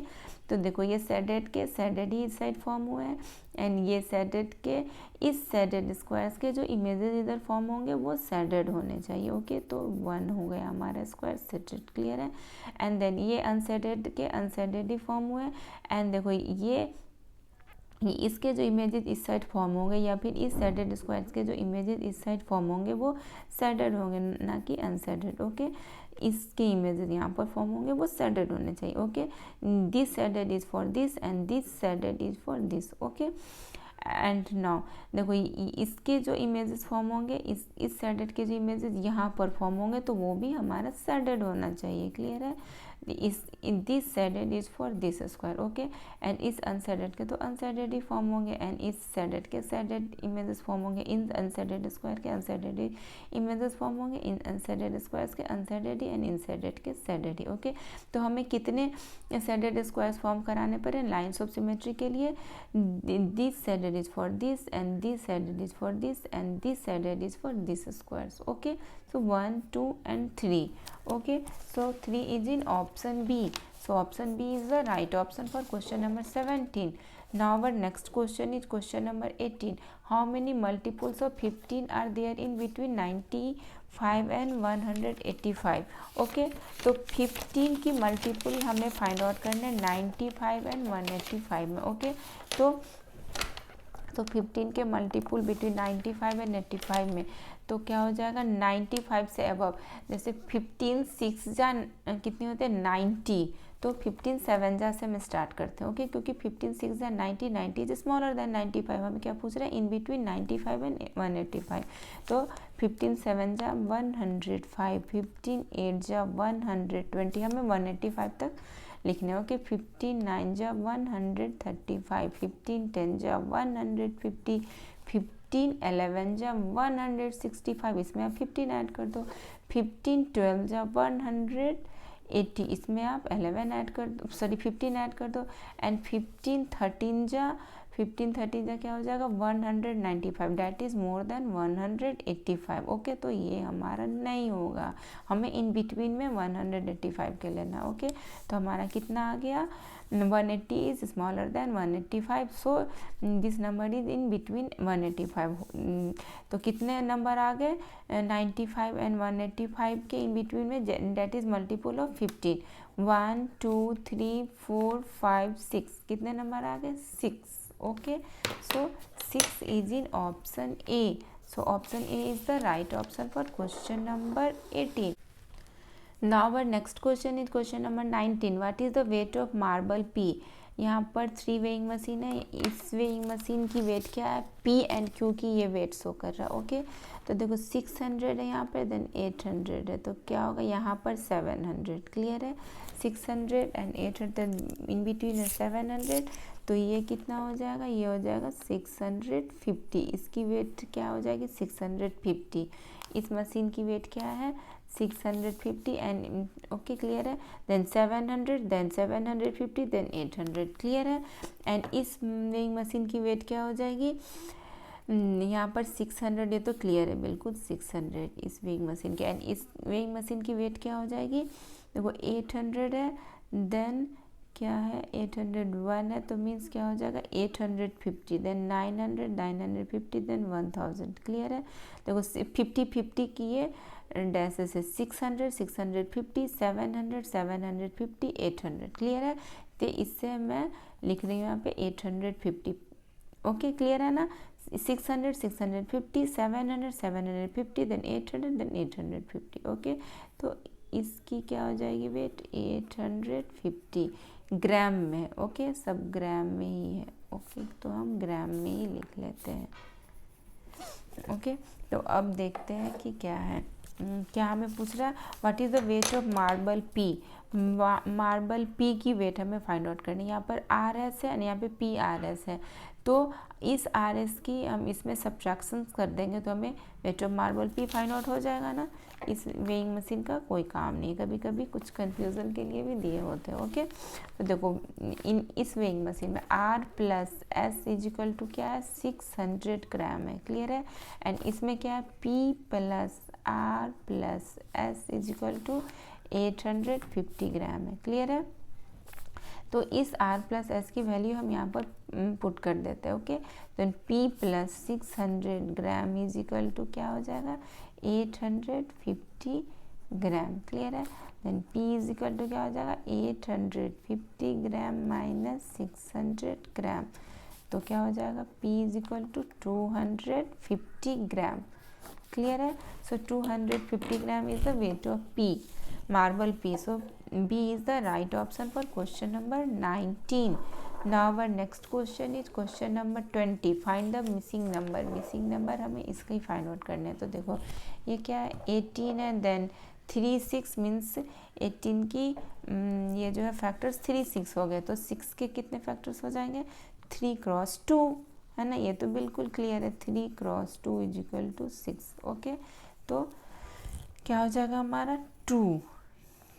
तो देखो ये सेडेड ही इस साइड फॉर्म हुए हैं एंड ये सेडेड के इस सेडेड स्क्वायर्स के जो इमेजेस इधर फॉर्म होंगे वो सेडेड होने चाहिए। ओके, तो 1 हो गया हमारा स्क्वायर सेडेड। क्लियर है? एंड देन ये अनसेडेड के अनसेडेड ही फॉर्म हुए एंड देखो ये इसके जो इमेजेस इस साइड फॉर्म होंगे या फिर इस सेडेड स्क्वायर्स के जो इमेजेस इस साइड फॉर्म होंगे वो सेडेड होंगे ना कि अनसेडेड। ओके, इसके इमेजेस यहाँ पर फॉर्म होंगे वो सेडेड होने चाहिए। Okay, this shaded is for this and this shaded is for this. Okay, and now देखो इसके जो इमेजेस फॉर्म होंगे इस सेडेड के जो इमेजेस यहाँ पर फॉर्म होंगे तो वो भी हमारा सेडेड होना चाहिए। क्लियर है? इस this shaded is for this square, okay. And इस अनशेडेड के तो अनशेडेड ही फॉर्म होंगे, एंड इस शेडेड के शेडेड इमेजेस फॉर्म होंगे, इन अनशेडेड स्क्वायर के अनशेडेड इमेजेस फॉर्म होंगे, इन अनशेडेड स्क्वायर्स के unshielded he, and in shaded के शेडेड ही, ओके। तो हमें कितने शेडेड स्क्वायर्स फॉर्म कराने पड़े लाइन्स ऑफ सिमेट्री के लिए? This shaded is for this, and this shaded is for this, and this shaded is for this squares, okay. So 1, 2 and 3, okay. So 3 is in option B. So option B is the right option for question number 17. Now our next question is question number 18. How many multiples of 15 are there in between 95 and 185? Okay, तो 15 की मल्टीपल हमें फाइंड आउट करना है 95 एंड 185 में, ओके। तो 15 के मल्टीपल बिटवीन 95 एंड 85 में, तो क्या हो जाएगा 95 से अबव। जैसे 15 6 जा कितने होते हैं 90, तो 15 7 जा से हम स्टार्ट करते हैं, ओके। क्योंकि 15 6 जा 90, 90 इज स्मॉलर देन 95। हमें क्या पूछ रहे हैं? In between 95 and 185। तो 15 7 जा 105, 15 8 जा 120, हमें 185 तक लिखने, ओके। 15 9 जा 135, 15 10 जा 150, 15 11 जा 165, इसमें आप 15 ऐड कर दो। 15 12 जा 180, इसमें आप 11 ऐड कर दो, सॉरी 15 ऐड कर दो। एंड 15 13 जा क्या हो जाएगा 195, that is more than 185, okay. तो ये हमारा नहीं होगा, हमें इन बिटवीन में 185 के लेना, ओके। तो हमारा कितना आ गया 180 is smaller than 185, so this number is in between 185। तो कितने नंबर आ गए 95 एंड 185 के इन बिटवीन में, डैट इज मल्टीपल ऑफ 15। 1 2 3 4 5 6, कितने नंबर आ गए 6, okay. So 6 is in option A. So option A is the right option for question number 18. Now our next question is question number 19. What is the weight of marble P? यहाँ पर 3 वेइंग मशीन है, इस वेइंग मशीन की वेट क्या है P एंड Q की, ये वेट शो कर रहा है, ओके। तो देखो 600 है यहाँ पर, देन 800 है, तो क्या होगा यहाँ पर 700, क्लियर है। 600 एंड 800 इन बिटवीन है 700, तो ये कितना हो जाएगा? ये हो जाएगा 650। इसकी वेट क्या हो जाएगी 650। इस मशीन की वेट क्या है 650 एंड ओके, क्लियर है। देन 700, देन 750, देन 800, क्लियर है। एंड इस वेइंग मशीन की वेट क्या हो जाएगी यहाँ पर 600, ये तो क्लियर है बिल्कुल 600 इस वेइंग मशीन की। एंड इस वेइंग मशीन की वेट क्या हो जाएगी देखो 800 है, देन क्या है 801 है, तो मीन्स क्या हो जाएगा 850, देन 900, 950, देन 1000, क्लियर है। देखो 50-50 की ये डैसेस है 600, 650, 700, 750, 800, क्लियर है। तो इससे मैं लिख रही हूँ यहाँ पे 850, ओके, क्लियर है ना। 600, 650, 700, 750, देन 800, देन 850, ओके। तो इसकी क्या हो जाएगी वेट 850 ग्राम में, ओके, सब ग्राम में ही है, ओके। तो हम ग्राम में ही लिख लेते हैं, ओके। तो अब देखते हैं कि क्या है, क्या हमें पूछ रहा है what is the weight of marble P. Marble P की वेट हमें फाइंड आउट करनी है। यहाँ पर आर एस है और यहाँ पे पी आर एस है, तो इस आर एस की हम इसमें सब्ट्रैक्शन कर देंगे तो हमें weight of marble P find out हो जाएगा ना। इस वेइंग मशीन का कोई काम नहीं, कभी कभी कुछ कंफ्यूजन के लिए भी दिए होते हैं, ओके। तो देखो इस वेइंग मशीन में R plus S is equal to क्या है 600 ग्राम है, क्लियर है। एंड इसमें क्या है P plus R plus S is equal to 850 gram है, क्लियर है। तो इस R प्लस एस की वैल्यू हम यहाँ पर पुट कर देते हैं, ओके। तो P plus 600 gram is equal to क्या हो जाएगा 850 ग्राम, क्लियर है। Then P is equal to क्या हो जाएगा 850 ग्राम माइनस 600 ग्राम, तो क्या हो जाएगा P is equal to 250 gram, clear है। So 250 gram is the weight of P, marble P. So B is the right option for question number 19. Now our next question is question number 20. Find the missing number. Missing number हमें इसका ही फाइंड आउट करना है। तो देखो ये क्या है 18 है, देन 3 6 मीन्स 18 की ये जो है फैक्टर्स 3 6 हो गए, तो 6 के कितने फैक्टर्स हो जाएंगे 3 क्रॉस 2, है ना, ये तो बिल्कुल क्लियर है, 3 cross 2 is equal to 6। Okay, तो क्या हो जाएगा हमारा 2,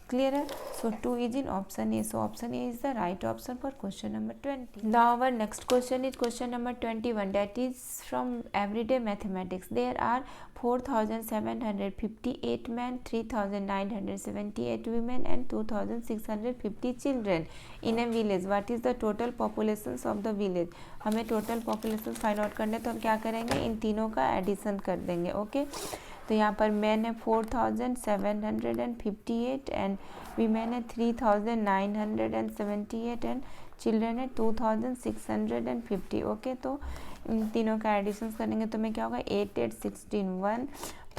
क्लियर है। So 2 is in option A, so option A is the right option for question number 20. Now our next question is question number 21, that is from everyday mathematics. There are 4,758 men, 3,978 women and 2,650 children in a village. What is the total populations of the village? हमें total population फाइंड आउट करने, तो हम क्या करेंगे, इन तीनों का एडिशन कर देंगे। ओके, तो यहाँ पर मैन है 4,758 एंड वीमेन है 3,978 एंड चिल्ड्रन है 2,650। ओके, तो इन तीनों का एडिशन करेंगे तो मैं क्या होगा 8 8 16 1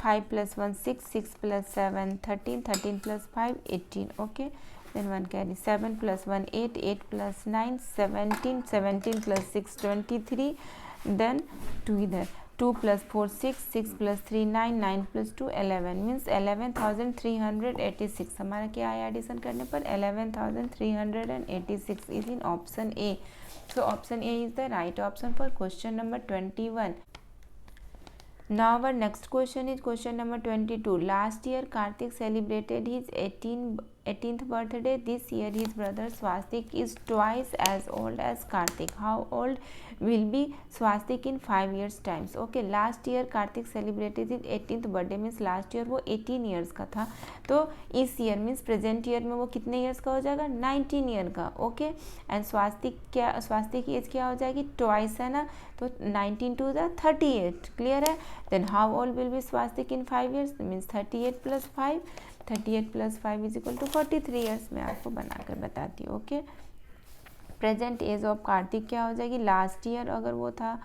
5 + 1 6 6 + 7 13 13 + 5 18। ओके, then 1 carry 7 + 1 8 8 + 9 17 17 + 6 23, then 2 इधर 2 + 4 6 6 + 3 9 9 + 2 11 मीन्स 11,386। हमारा क्या आया एडिशन करने पर 11,386 is in option A. So option A is the right option for question number 21। Now our next question is question number 22. Last year Karthik celebrated his 18th birthday. This year his brother Swastik is twice as old as Karthik. How old will be Swastik in 5 years times? Okay, last year Karthik celebrated his 18th birthday means last year वो 18 years का था, तो इस ईयर मीन्स प्रेजेंट ईयर में वो कितने ईयर्स का हो जाएगा 19 ईयर का। ओके, एंड स्वास्तिक की एज क्या हो जाएगी ट्वाइस, है ना, तो 19 टू द 38, क्लियर है। Then how old will be Swastik in 5 years means 38 + 5 38 + 5 is equal to 43 years. मैं आपको बनाकर बताती हूँ। Okay, present age of Kartik क्या हो जाएगी, लास्ट ईयर अगर वो था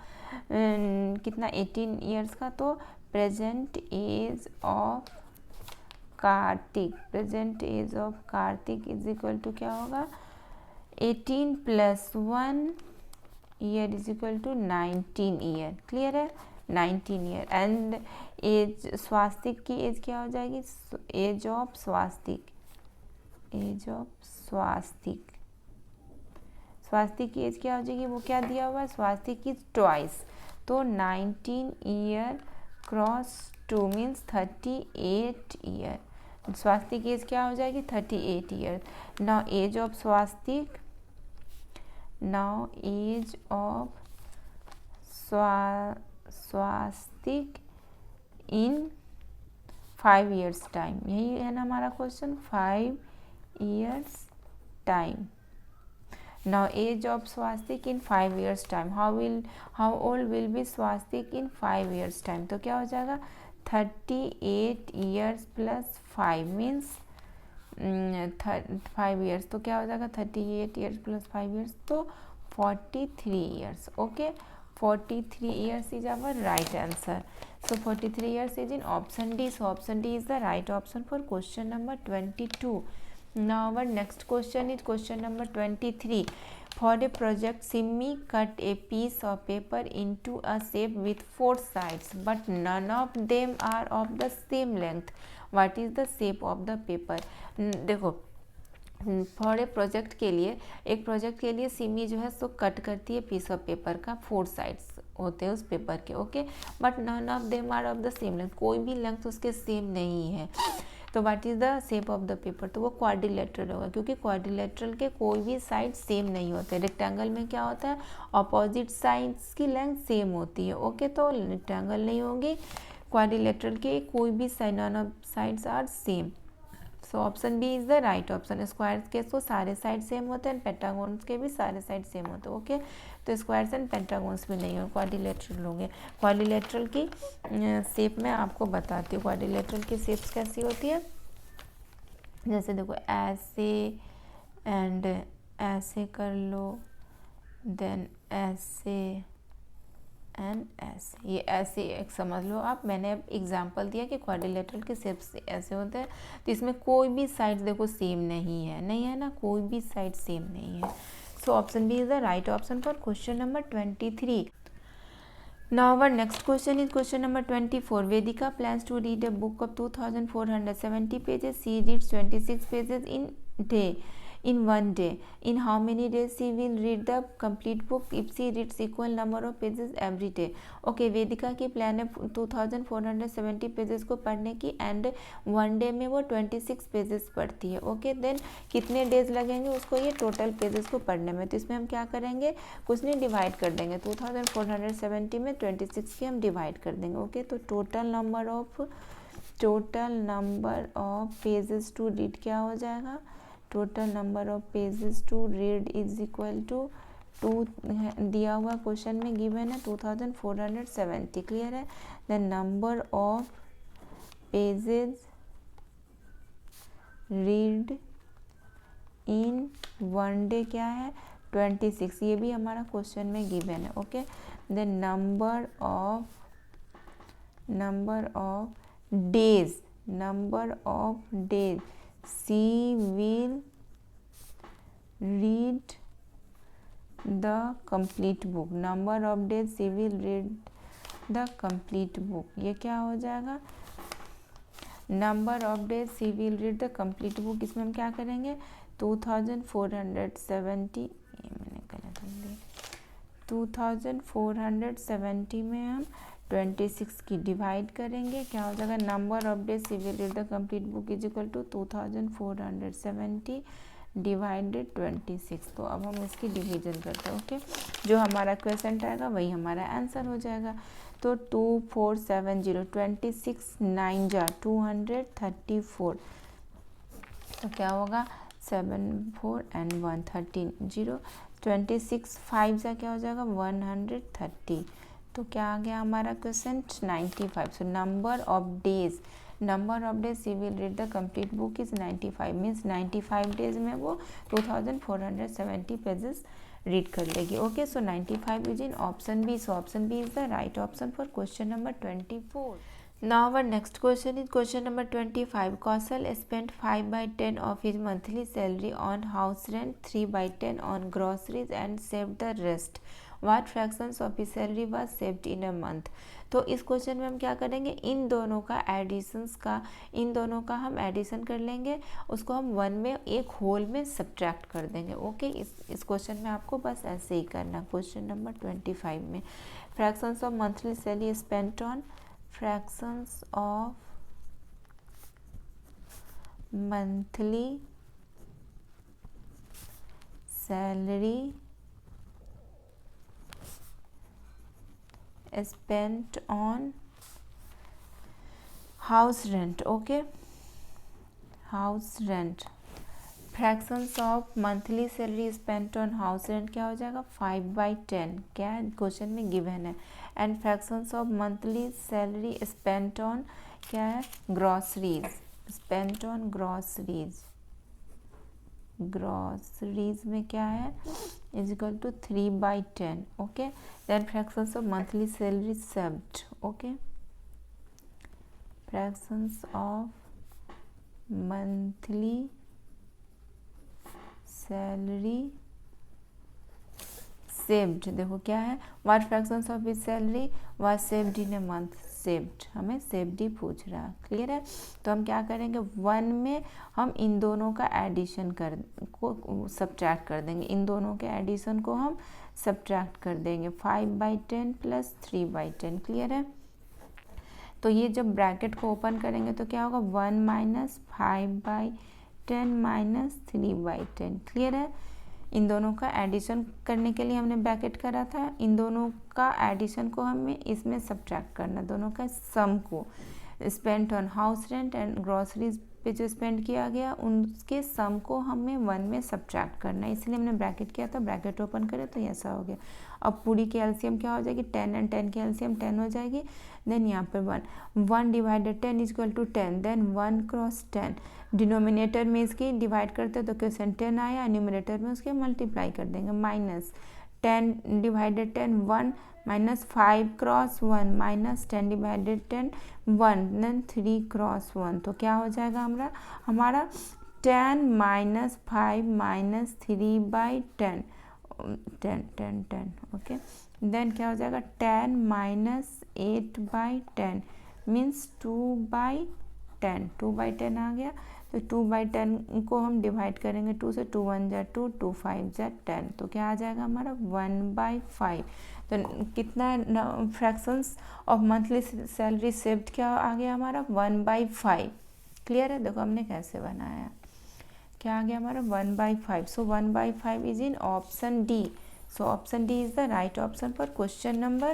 कितना 18 ईयर्स का, तो present age of Kartik is equal to क्या होगा 18 + 1 year is equal to 19 year, clear है, 19 ईयर। एंड एज स्वास्तिक की एज क्या हो जाएगी, एज ऑफ स्वास्तिक की एज क्या हो जाएगी, वो क्या दिया हुआ है स्वास्तिक की ट्वाइस, तो 19 year cross 2 means 38 year. Swastik age क्या हो जाएगी 38 year. Now age of Swastik in 5 years time, यही है ना हमारा question, 5 years time. Now age of Swastik in 5 years time, how old will be Swastik in 5 years time, तो क्या हो जाएगा 38 years + 5 मीन्स 5 years, तो क्या हो जाएगा 38 years + 5 years, तो 43 years। Okay, 43 years is our right answer. So 43 years is in option D. So option D is the right option for question number 22. Now our next question is question number 23. For a project, Simmi cut a piece of paper into a shape with 4 sides, but none of them are of the same length. What is the shape of the paper? देखो, फॉर ए प्रोजेक्ट के लिए सिमी जो है सो कट करती है पीस ऑफ पेपर का, 4 साइड्स होते हैं उस पेपर के। Okay, but none of them are of the same length, कोई भी लेंथ उसके सेम नहीं है, तो what is the shape of the paper, तो वो क्वाड्रिलेटरल होगा, क्योंकि क्वाड्रिलेटरल के कोई भी साइड सेम नहीं होते। रेक्टेंगल में क्या होता है अपोजिट साइड्स की लेंथ सेम होती है। ओके, तो रेक्टेंगल नहीं होगी, क्वाड्रिलेटरल के कोई भी side, none of sides are same. So option B is the right option. Squares के तो सारे साइड सेम होते हैं, पेंटागोन्स के भी सारे साइड सेम होते हैं। ओके, तो स्क्वायर्स एंड पेंटागोन्स भी नहीं हो, क्वाड्रिलेटरल होंगे। क्वाड्रिलेटरल की शेप मैं आपको बताती हूँ, क्वाड्रिलेटरल की शेप्स कैसी होती है, जैसे देखो ऐसे एंड ऐसे कर लो, देन ऐसे एंड ऐसे, ये ऐसे एक समझ लो आप। मैंने अब एग्जांपल दिया कि क्वाड्रिलेटरल के शेप्स ऐसे होते हैं, तो इसमें कोई भी साइड देखो सेम नहीं है ना, कोई भी साइड सेम नहीं है। So option B is the right option for question number 23। Now our next question is question number 24. Vedika plans to read a book of 2470 pages. She reads 26 pages in one day. In how many days she will read the complete book if she reads equal number of pages every day? Okay, वेदिका की प्लान है 2470 पेजेस को पढ़ने की एंड वन डे में वो 26 पेजेस पढ़ती है. ओके, देन कितने डेज लगेंगे उसको ये टोटल पेजेस को पढ़ने में? तो इसमें हम क्या करेंगे, कुछ नहीं, डिवाइड कर देंगे. 2470 में 26 की हम डिवाइड कर देंगे. ओके, तो total number of pages to read क्या हो जाएगा? Total number of pages to read is equal to 2 दिया हुआ क्वेश्चन में गिवन है 2470. क्लियर है? The number of pages read in one day क्या है? 26. ये भी हमारा क्वेश्चन में गिवन है. Okay, the number of days she will read the complete book. number of days she will read the complete book. ये क्या हो जाएगा? Number of days she will read the complete book. इसमें हम क्या करेंगे? 2470 ये मैंने गलत लिख दिया. 2470 में हम 26 की डिवाइड करेंगे. क्या हो जाएगा? Number of days she will read the complete book is equal to 2470 divided 26. तो अब हम इसकी डिवीजन करते हैं. ओके, जो हमारा क्वेश्चन आएगा वही हमारा आंसर हो जाएगा. तो 2470 26 9 जा 234. तो क्या होगा? 7 4 एंड 1 13 0. 26 5 जा क्या हो जाएगा? 130. तो क्या आ गया हमारा question? 95. So number of days she will read the complete book is 95. Means 95 days में वो 2470 पेजेस रीड कर लेगी. Okay, so 95 is in option B. So option B is the right option for question number 24. Now our next question is question number 25. Kaushal spent 5/10 of his monthly salary on house rent, 3/10 on groceries and saved the rest. What fractions of his salary was saved in a month? तो इस क्वेश्चन में हम क्या करेंगे? इन दोनों का हम एडिशन कर लेंगे. उसको हम वन में एक होल में सब्ट्रैक्ट कर देंगे. ओके, इस क्वेश्चन में आपको बस ऐसे ही करना. क्वेश्चन नंबर 25 में fractions of monthly salary spent on fractions of monthly salary spent on house rent. okay, house rent. Fractions of monthly salary spent on house rent क्या हो जाएगा? 5/10. क्या है? क्वेश्चन में गिवन है. And fractions of monthly salary spent on क्या है? ग्रॉसरीज. स्पेंट ऑन ग्रॉसरीज में क्या है? Is equal to 3/10. Okay, then fractions of monthly salary saved. Okay, fractions of monthly salary saved. देखो क्या है? What fractions of his salary was saved in a month. Saved, हमें सेव्ड ही पूछ रहा है. क्लियर है? तो हम क्या करेंगे? वन में हम इन दोनों का एडिशन को सब्ट्रैक्ट कर देंगे. इन दोनों के एडिशन को हम सब्ट्रैक्ट कर देंगे. 5/10 प्लस 3/10. क्लियर है? तो ये जब ब्रैकेट को ओपन करेंगे तो क्या होगा? 1 माइनस 5/10 माइनस 3/10. क्लियर है? इन दोनों का एडिशन करने के लिए हमने ब्रैकेट करा था. इन दोनों का एडिशन को हमें इसमें सब्ट्रैक्ट करना. दोनों का सम को spent on house rent and groceries पे जो स्पेंड किया गया उनके सम को हमें वन में सब्ट्रैक्ट करना है. इसलिए हमने ब्रैकेट किया था. ब्रैकेट ओपन करें तो ऐसा हो गया. अब पूरी की एलसीएम क्या हो जाएगी? 10 एंड 10 की एलसीएम 10 हो जाएगी. देन यहाँ पे 1 divided 10 is equal to 10. Then 1 cross 10. Denominator में इसकी डिवाइड करते तो क्वेश्चन 10 आया. न्यूमरेटर में उसके मल्टीप्लाई कर देंगे. Minus 10 divided 10 1 minus 5 cross 1 minus 10 divided 10 1 then 3 cross 1. तो क्या हो जाएगा हमारा 10 माइनस 5 माइनस 3/10 10 10 10. ओके, देन क्या हो जाएगा 10 माइनस 8/10 मीन्स 2/10, 2/10 आ गया। तो 2/10 को हम डिवाइड करेंगे 2 से, 2 1 जा 2, 2 5 जा 10, तो क्या आ जाएगा हमारा 1/5। तो कितना fractions of monthly salary saved क्या आ गया हमारा 1/5। क्लियर है, देखो हमने कैसे बनाया, क्या आ गया हमारा 1/5। सो 1/5 is in option D. So option D is the right option for question number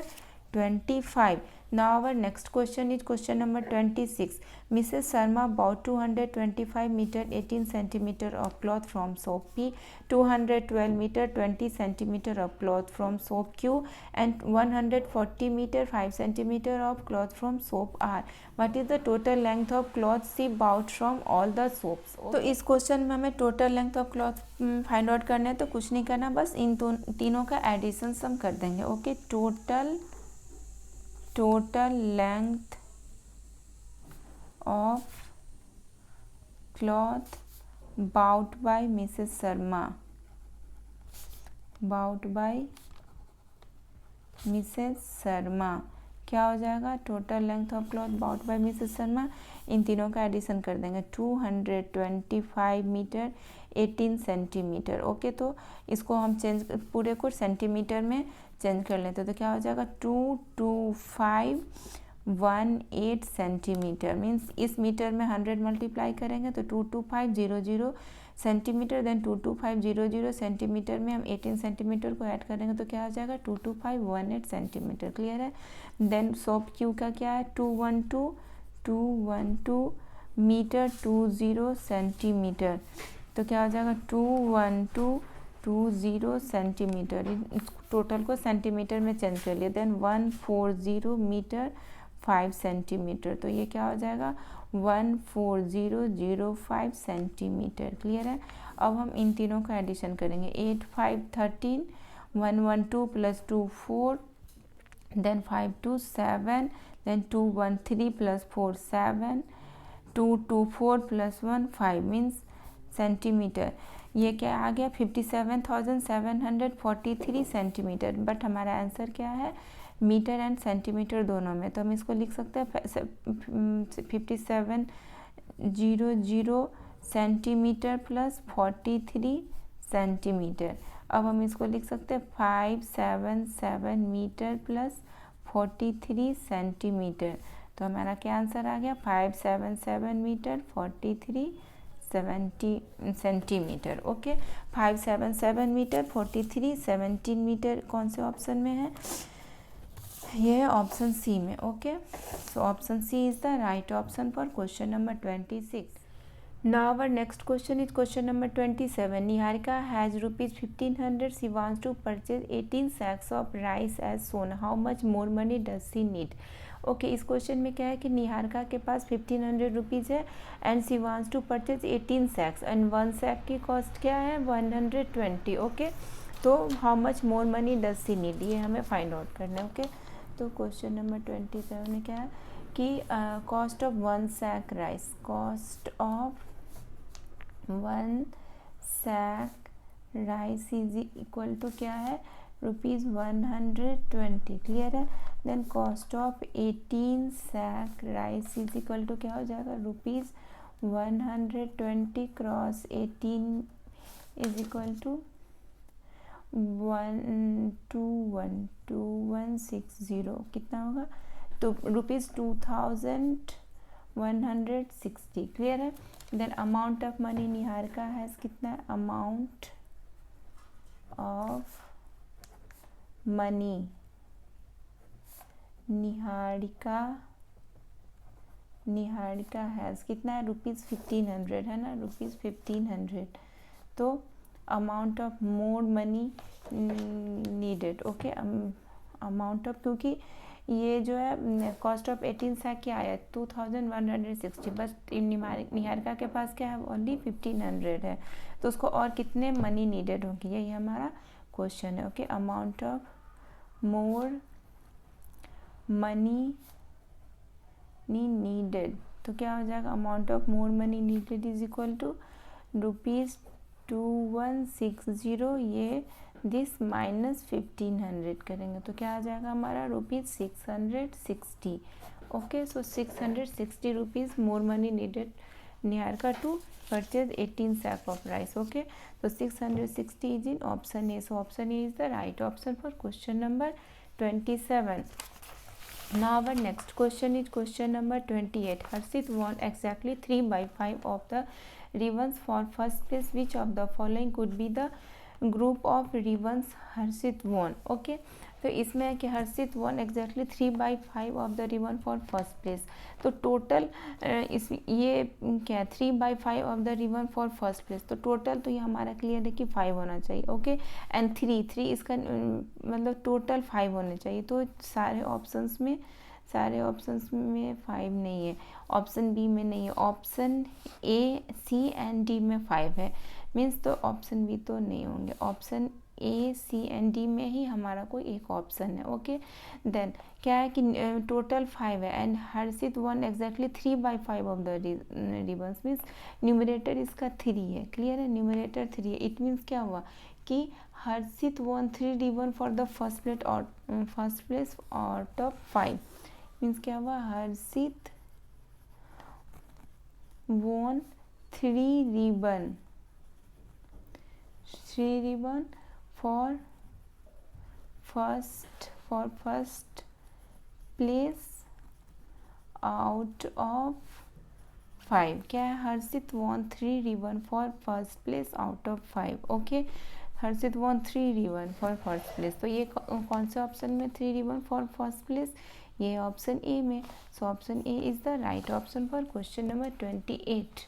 25. Now our next question is question number 26. Mrs. Sharma bought 225 meter 18 centimeter of cloth from shop P, 212 meter 20 centimeter of cloth from shop Q, and 140 meter 5 centimeter of cloth from shop R. What is the total length of cloth she bought from all the shops? तो इस क्वेश्चन में हमें total length of cloth find out करना है, तो कुछ नहीं करना, बस इन तीनों का एडिशन सम कर देंगे। Okay, total length of cloth bought by Mrs Sharma, bought by Mrs Sharma, क्या हो जाएगा total length of cloth bought by Mrs Sharma, इन तीनों का एडिशन कर देंगे 225 मीटर 18 सेंटीमीटर। ओके, तो इसको हम चेंज पूरे को सेंटीमीटर में चेंज कर लेते हैं, तो क्या हो जाएगा 22518 सेंटीमीटर, मीन्स इस मीटर में 100 मल्टीप्लाई करेंगे तो 22500 सेंटीमीटर, देन 22500 सेंटीमीटर में हम 18 सेंटीमीटर को ऐड करेंगे तो क्या आ जाएगा 22518 सेंटीमीटर। क्लियर है। देन शॉप क्यू का क्या है 212 मीटर 20 सेंटीमीटर, तो क्या हो जाएगा 21220 सेंटीमीटर, टोटल को सेंटीमीटर में चेंज कर लिया। देन 140 मीटर 5 सेंटीमीटर, तो ये क्या हो जाएगा 14005 सेंटीमीटर। क्लियर है। अब हम इन तीनों का एडिशन करेंगे 8 5 13, 112 plus 2 4, then 5 2 7, then 2 1 3 plus 4 7, 2 2 4 plus 1 5 means centimetre. ये क्या आ गया 57,743 सेंटीमीटर, बट हमारा आंसर क्या है मीटर एंड सेंटीमीटर दोनों में, तो हम इसको लिख सकते हैं 5700 सेंटीमीटर प्लस 43 सेंटीमीटर। अब हम इसको लिख सकते हैं 577 मीटर प्लस 43 सेंटीमीटर, तो हमारा क्या आंसर आ गया 577 metre 43 centimetre. Okay, 577 metre 43 centimetre कौन से ऑप्शन में है, ये है ऑप्शन सी में। Okay, so option C is the right option for question number 26. Now our next question is question number 27. Niharika has rupees 1500. She wants to purchase 18 sacks of rice as shown. How much more money does she need? Okay, इस क्वेश्चन में क्या है कि निहारिका के पास 1500 रुपीज़ है and she wants to purchase 18 sacks and 1 sack की कॉस्ट क्या है 120। ओके, तो how much more money does she need, ये हमें फाइंड आउट करना है। ओके, तो क्वेश्चन नंबर 27 में क्या है कि cost of 1 sack rice, cost of 1 sack rice is equal to क्या है ₹120। क्लियर है। Then cost of 18 sack rice is equal to क्या हो जाएगा ₹120 क्रॉस 18 इज इक्वल टू 12160, कितना होगा तो ₹2160। क्लियर है। Then amount of money Niharika has कितना है, amount of money Niharika has कितना है ₹1500 है ना, ₹1500। तो amount of more money needed. Okay, amount of, क्योंकि ये जो है कॉस्ट ऑफ 18 सैक क्या आया 2160, बस निहारिका के पास क्या है ओनली 1500 है, तो उसको और कितने मनी नीडेड होगी, यही हमारा क्वेश्चन है। Okay, amount of more money needed, तो क्या हो जाएगा amount of more money needed is equal to 2160, ये दिस माइनस 1500 करेंगे तो क्या आ जाएगा हमारा ₹660. Okay, so 660 rupees more money needed Niharika to purchase 18 sack of rice. Okay, so 660 is in option A. So option A is the right option for question number 27. Now our next question is question number 28. Harshit won exactly 3/5 of the ribbons for first place. Which of the following could be the group of ribbons Harshit won? Okay, तो इसमें है कि Harshit won exactly 3/5 of the ribbon for first place. तो टोटल इस ये क्या है 3/5 of the ribbon for first place. तो टोटल तो ये हमारा क्लियर है कि 5 होना चाहिए. ओके, एंड 3 इसका मतलब टोटल 5 होने चाहिए. तो सारे ऑप्शंस में 5 नहीं है. ऑप्शन बी में नहीं है. Option A, C and D में 5 है. मीन्स तो ऑप्शन बी तो नहीं होंगे. Option A, C and D में ही हमारा कोई एक ऑप्शन है. ओके, देन क्या है कि टोटल 5 है and Harshit won exactly 3/5 of the ribbons. Means numerator इसका 3 है. क्लियर है, न्यूमरेटर 3 है. इट मीन्स क्या हुआ कि Harshit won 3 ribbon for the first place out of 5. Means क्या हुआ, हर्षित won 3 ribbon for first place out of 5. क्या है, हर्षित won 3 ribbon for first place out of 5. Okay, Harshit won 3 ribbon for first place. तो ये कौन से ऑप्शन में 3 ribbon for first place? ये ऑप्शन ए में. सो option A is the right option for question number 28.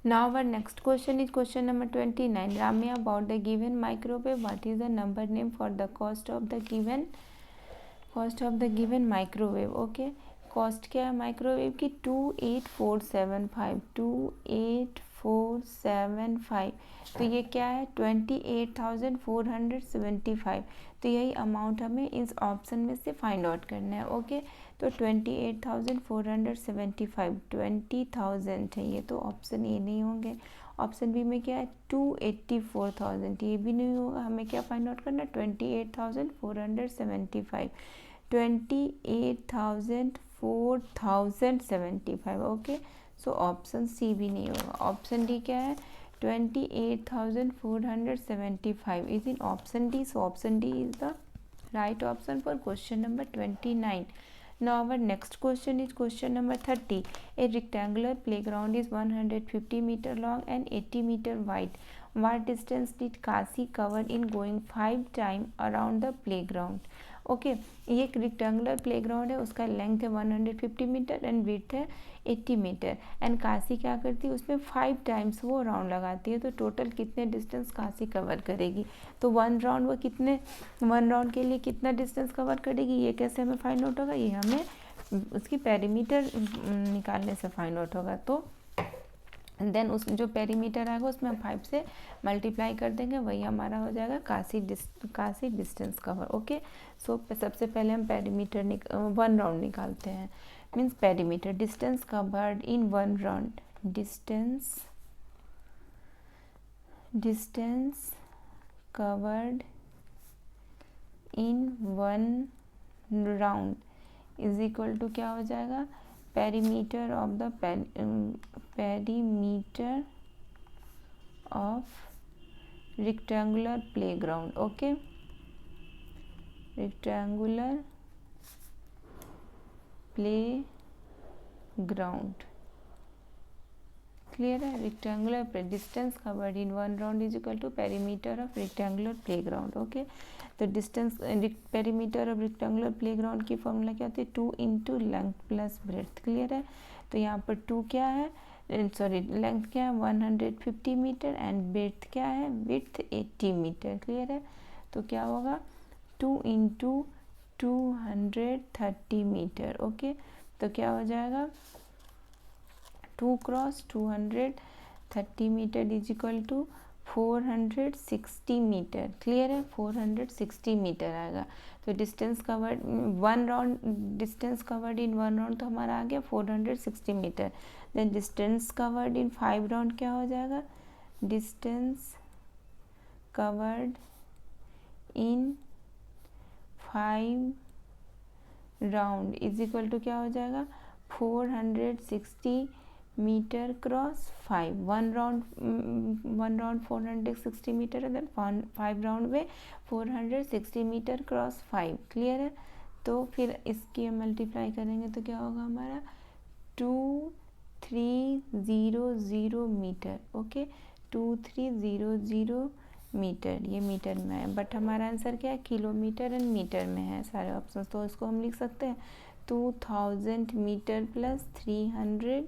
Now our next question is question number 29. Ramya, about the given microwave, what is the number name for the cost of the given microwave? Okay, cost क्या है माइक्रोवेव की 28475. 28475. तो ये क्या है 28,475. तो यही अमाउंट हमें इस ऑप्शन में से फाइंड आउट करना है. ओके, तो 28,475 20,000 है ये. तो ऑप्शन ए नहीं होंगे. ऑप्शन बी में क्या है 284,000. ये भी नहीं होगा. हमें क्या फाइंड आउट करना है 28,475. 28,004,075. ओके, सो ऑप्शन सी भी नहीं होगा. ऑप्शन डी क्या है 28,475 is in option D. So option D is the right option for question number 29. Now our next question is question number 30. A rectangular playground is 150 meter long and 80 meter wide. What distance did Kasi cover in going 5 times around the playground? Okay, ये एक रेक्टेंगुलर प्लेग्राउंड है. उसका लेंथ है 150 मीटर एंड विड्थ है 80 मीटर. एंड काशी क्या करती है उसमें 5 टाइम्स वो राउंड लगाती है. तो टोटल कितने डिस्टेंस काशी कवर करेगी? तो 1 राउंड के लिए कितना डिस्टेंस कवर करेगी ये कैसे हमें फाइंड आउट होगा? ये हमें उसकी पेरीमीटर निकालने से फाइंड आउट होगा. तो देन उस जो पेरीमीटर आएगा उसमें हम 5 से मल्टीप्लाई कर देंगे, वही हमारा हो जाएगा Kashi distance cover. Okay, so सबसे पहले हम पेरीमीटर 1 राउंड निकालते हैं. Means perimeter distance covered in 1 round. Distance covered in 1 round is equal to क्या हो जाएगा perimeter of rectangular playground. Okay, rectangular playground. Clear है? rectangular distance covered in 1 round is equal to perimeter of rectangular playground. Okay, तो distance perimeter of rectangular playground की फॉर्मूला क्या होती है 2 into length plus breadth. Clear है? तो यहाँ पर 2 क्या है, सॉरी लेंथ क्या है 150 मीटर एंड ब्रेड्थ क्या है विड्थ 80 मीटर. क्लियर है? तो क्या होगा 2 इंटू 230 मीटर. ओके, तो क्या हो जाएगा 2 cross 230 metre is equal to 460 metre. Clear है? 460 मीटर आएगा. तो distance covered 1 round, distance covered in 1 round तो हमारा आ गया 460 metre. Then distance covered in 5 round क्या हो जाएगा distance covered in 5 round is equal to क्या हो जाएगा 460 metre cross 5। One round 460 metre है, देन 5 राउंड में 460 मीटर क्रॉस 5। क्लियर है। तो फिर इसकी मल्टीप्लाई करेंगे तो क्या होगा हमारा 2300 मीटर। ओके 2300 मीटर, ये मीटर में है, बट हमारा आंसर क्या है किलोमीटर एंड मीटर में है सारे ऑप्शन। तो इसको हम लिख सकते हैं 2000 मीटर प्लस 300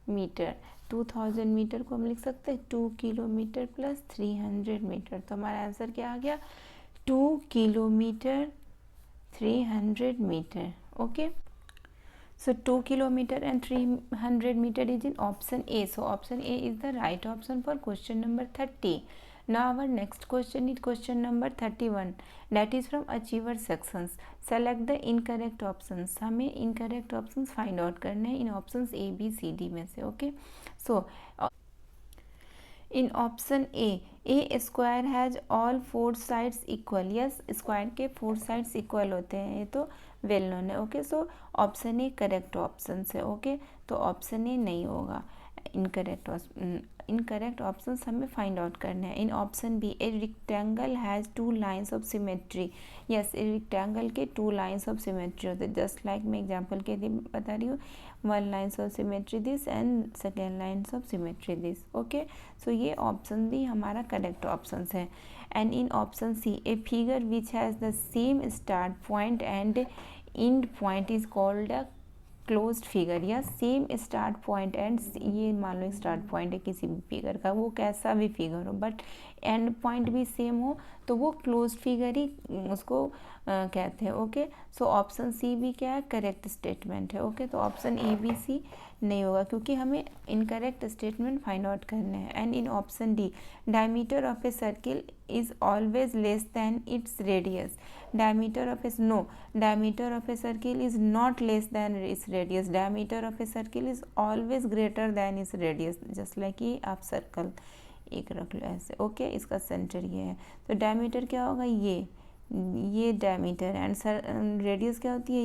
मीटर। 2000 मीटर को हम लिख सकते हैं 2 किलोमीटर प्लस 300 मीटर। तो हमारा आंसर क्या आ गया 2 kilometre 300 meter. Okay, so 2 kilometer and 300 meter is in option A. So option A is the right option for question number 30. Now our next question is question number 31, that is from achiever sections. Select the incorrect options. हमें incorrect options find out करने हैं इन options A, B, C, D में से. Okay, so in option A square has all 4 sides equal. yes, square के 4 sides equal होते हैं, ये तो वेल नोन है. Okay, so option A correct option है. ओके, तो ऑप्शन ए नहीं होगा, इनकरेक्ट ऑप्शन हमें फाइंड आउट करना है. In option B a rectangle has 2 lines of symmetry. Yes, a rectangle के 2 लाइन्स ऑफ सिमेट्री होते हैं. जस्ट लाइक मैं एग्जांपल के लिए बता रही हूँ, 1 lines of symmetry this and second lines of symmetry this. Okay, so ये ऑप्शन भी हमारा करेक्ट ऑप्शन है. And in option C a figure which has the same start point and end point is called a closed figure. या सेम स्टार्ट पॉइंट एंड, ये मान लो स्टार्ट पॉइंट है किसी भी फिगर का, वो कैसा भी फिगर हो बट एंड पॉइंट भी सेम हो तो वो क्लोज्ड फिगर ही उसको कहते हैं. ओके, सो ऑप्शन सी भी क्या है करेक्ट स्टेटमेंट है. ओके, तो ऑप्शन ए बी सी नहीं होगा क्योंकि हमें इनकरेक्ट स्टेटमेंट फाइंड आउट करने हैं. And in option D diameter of a circle is always less than its radius. Diameter of A diameter of a circle is not less than its radius. Diameter of a circle is always greater than its radius. Just like ये आप सर्कल एक रख लो ऐसे. ओके, इसका सेंटर ये है तो डायमीटर क्या होगा ये डायमीटर एंड रेडियस क्या होती है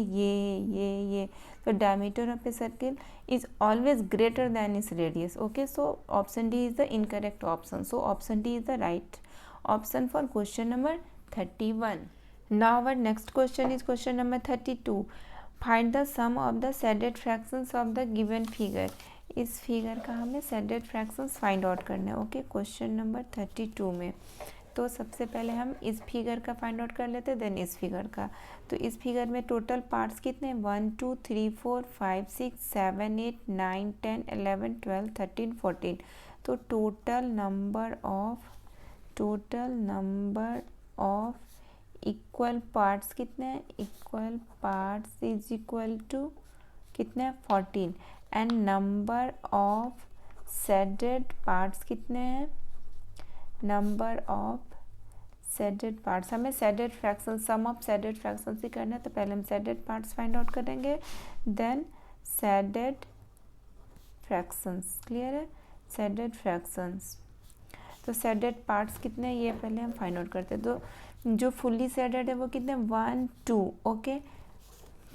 ये. तो diameter of a circle is always greater than its radius. Okay, so option D is the incorrect option. So option D is the right option for question number 31. Now our next question is question number 32. Find the sum of the shaded fractions of the given figure. इस फिगर का हमें shaded fractions find out करना है. ओके, क्वेश्चन नंबर 32 में तो सबसे पहले हम इस फिगर का फाइंड आउट कर लेते हैं, देन इस फिगर का. तो इस फिगर में टोटल पार्ट्स कितने हैं 1 2 3 4 5 6 7 8 9 10 11 12 13 14. तो total number of equal parts कितने हैं, equal parts is equal to कितने हैं 14. And number of shaded parts कितने हैं, नंबर ऑफ शेडेड पार्ट्स, हमें shaded fraction sum of shaded fraction ही करना है. तो पहले हम शेडेड पार्ट्स फाइंड आउट करेंगे, देन शेडेड फ्रैक्शंस. क्लियर है, शेडेड फ्रैक्शंस. तो शेडेड पार्ट्स कितने हैं ये पहले हम फाइंड आउट करते हैं. तो जो फुल्ली शेडेड है वो कितने 1 2. ओके,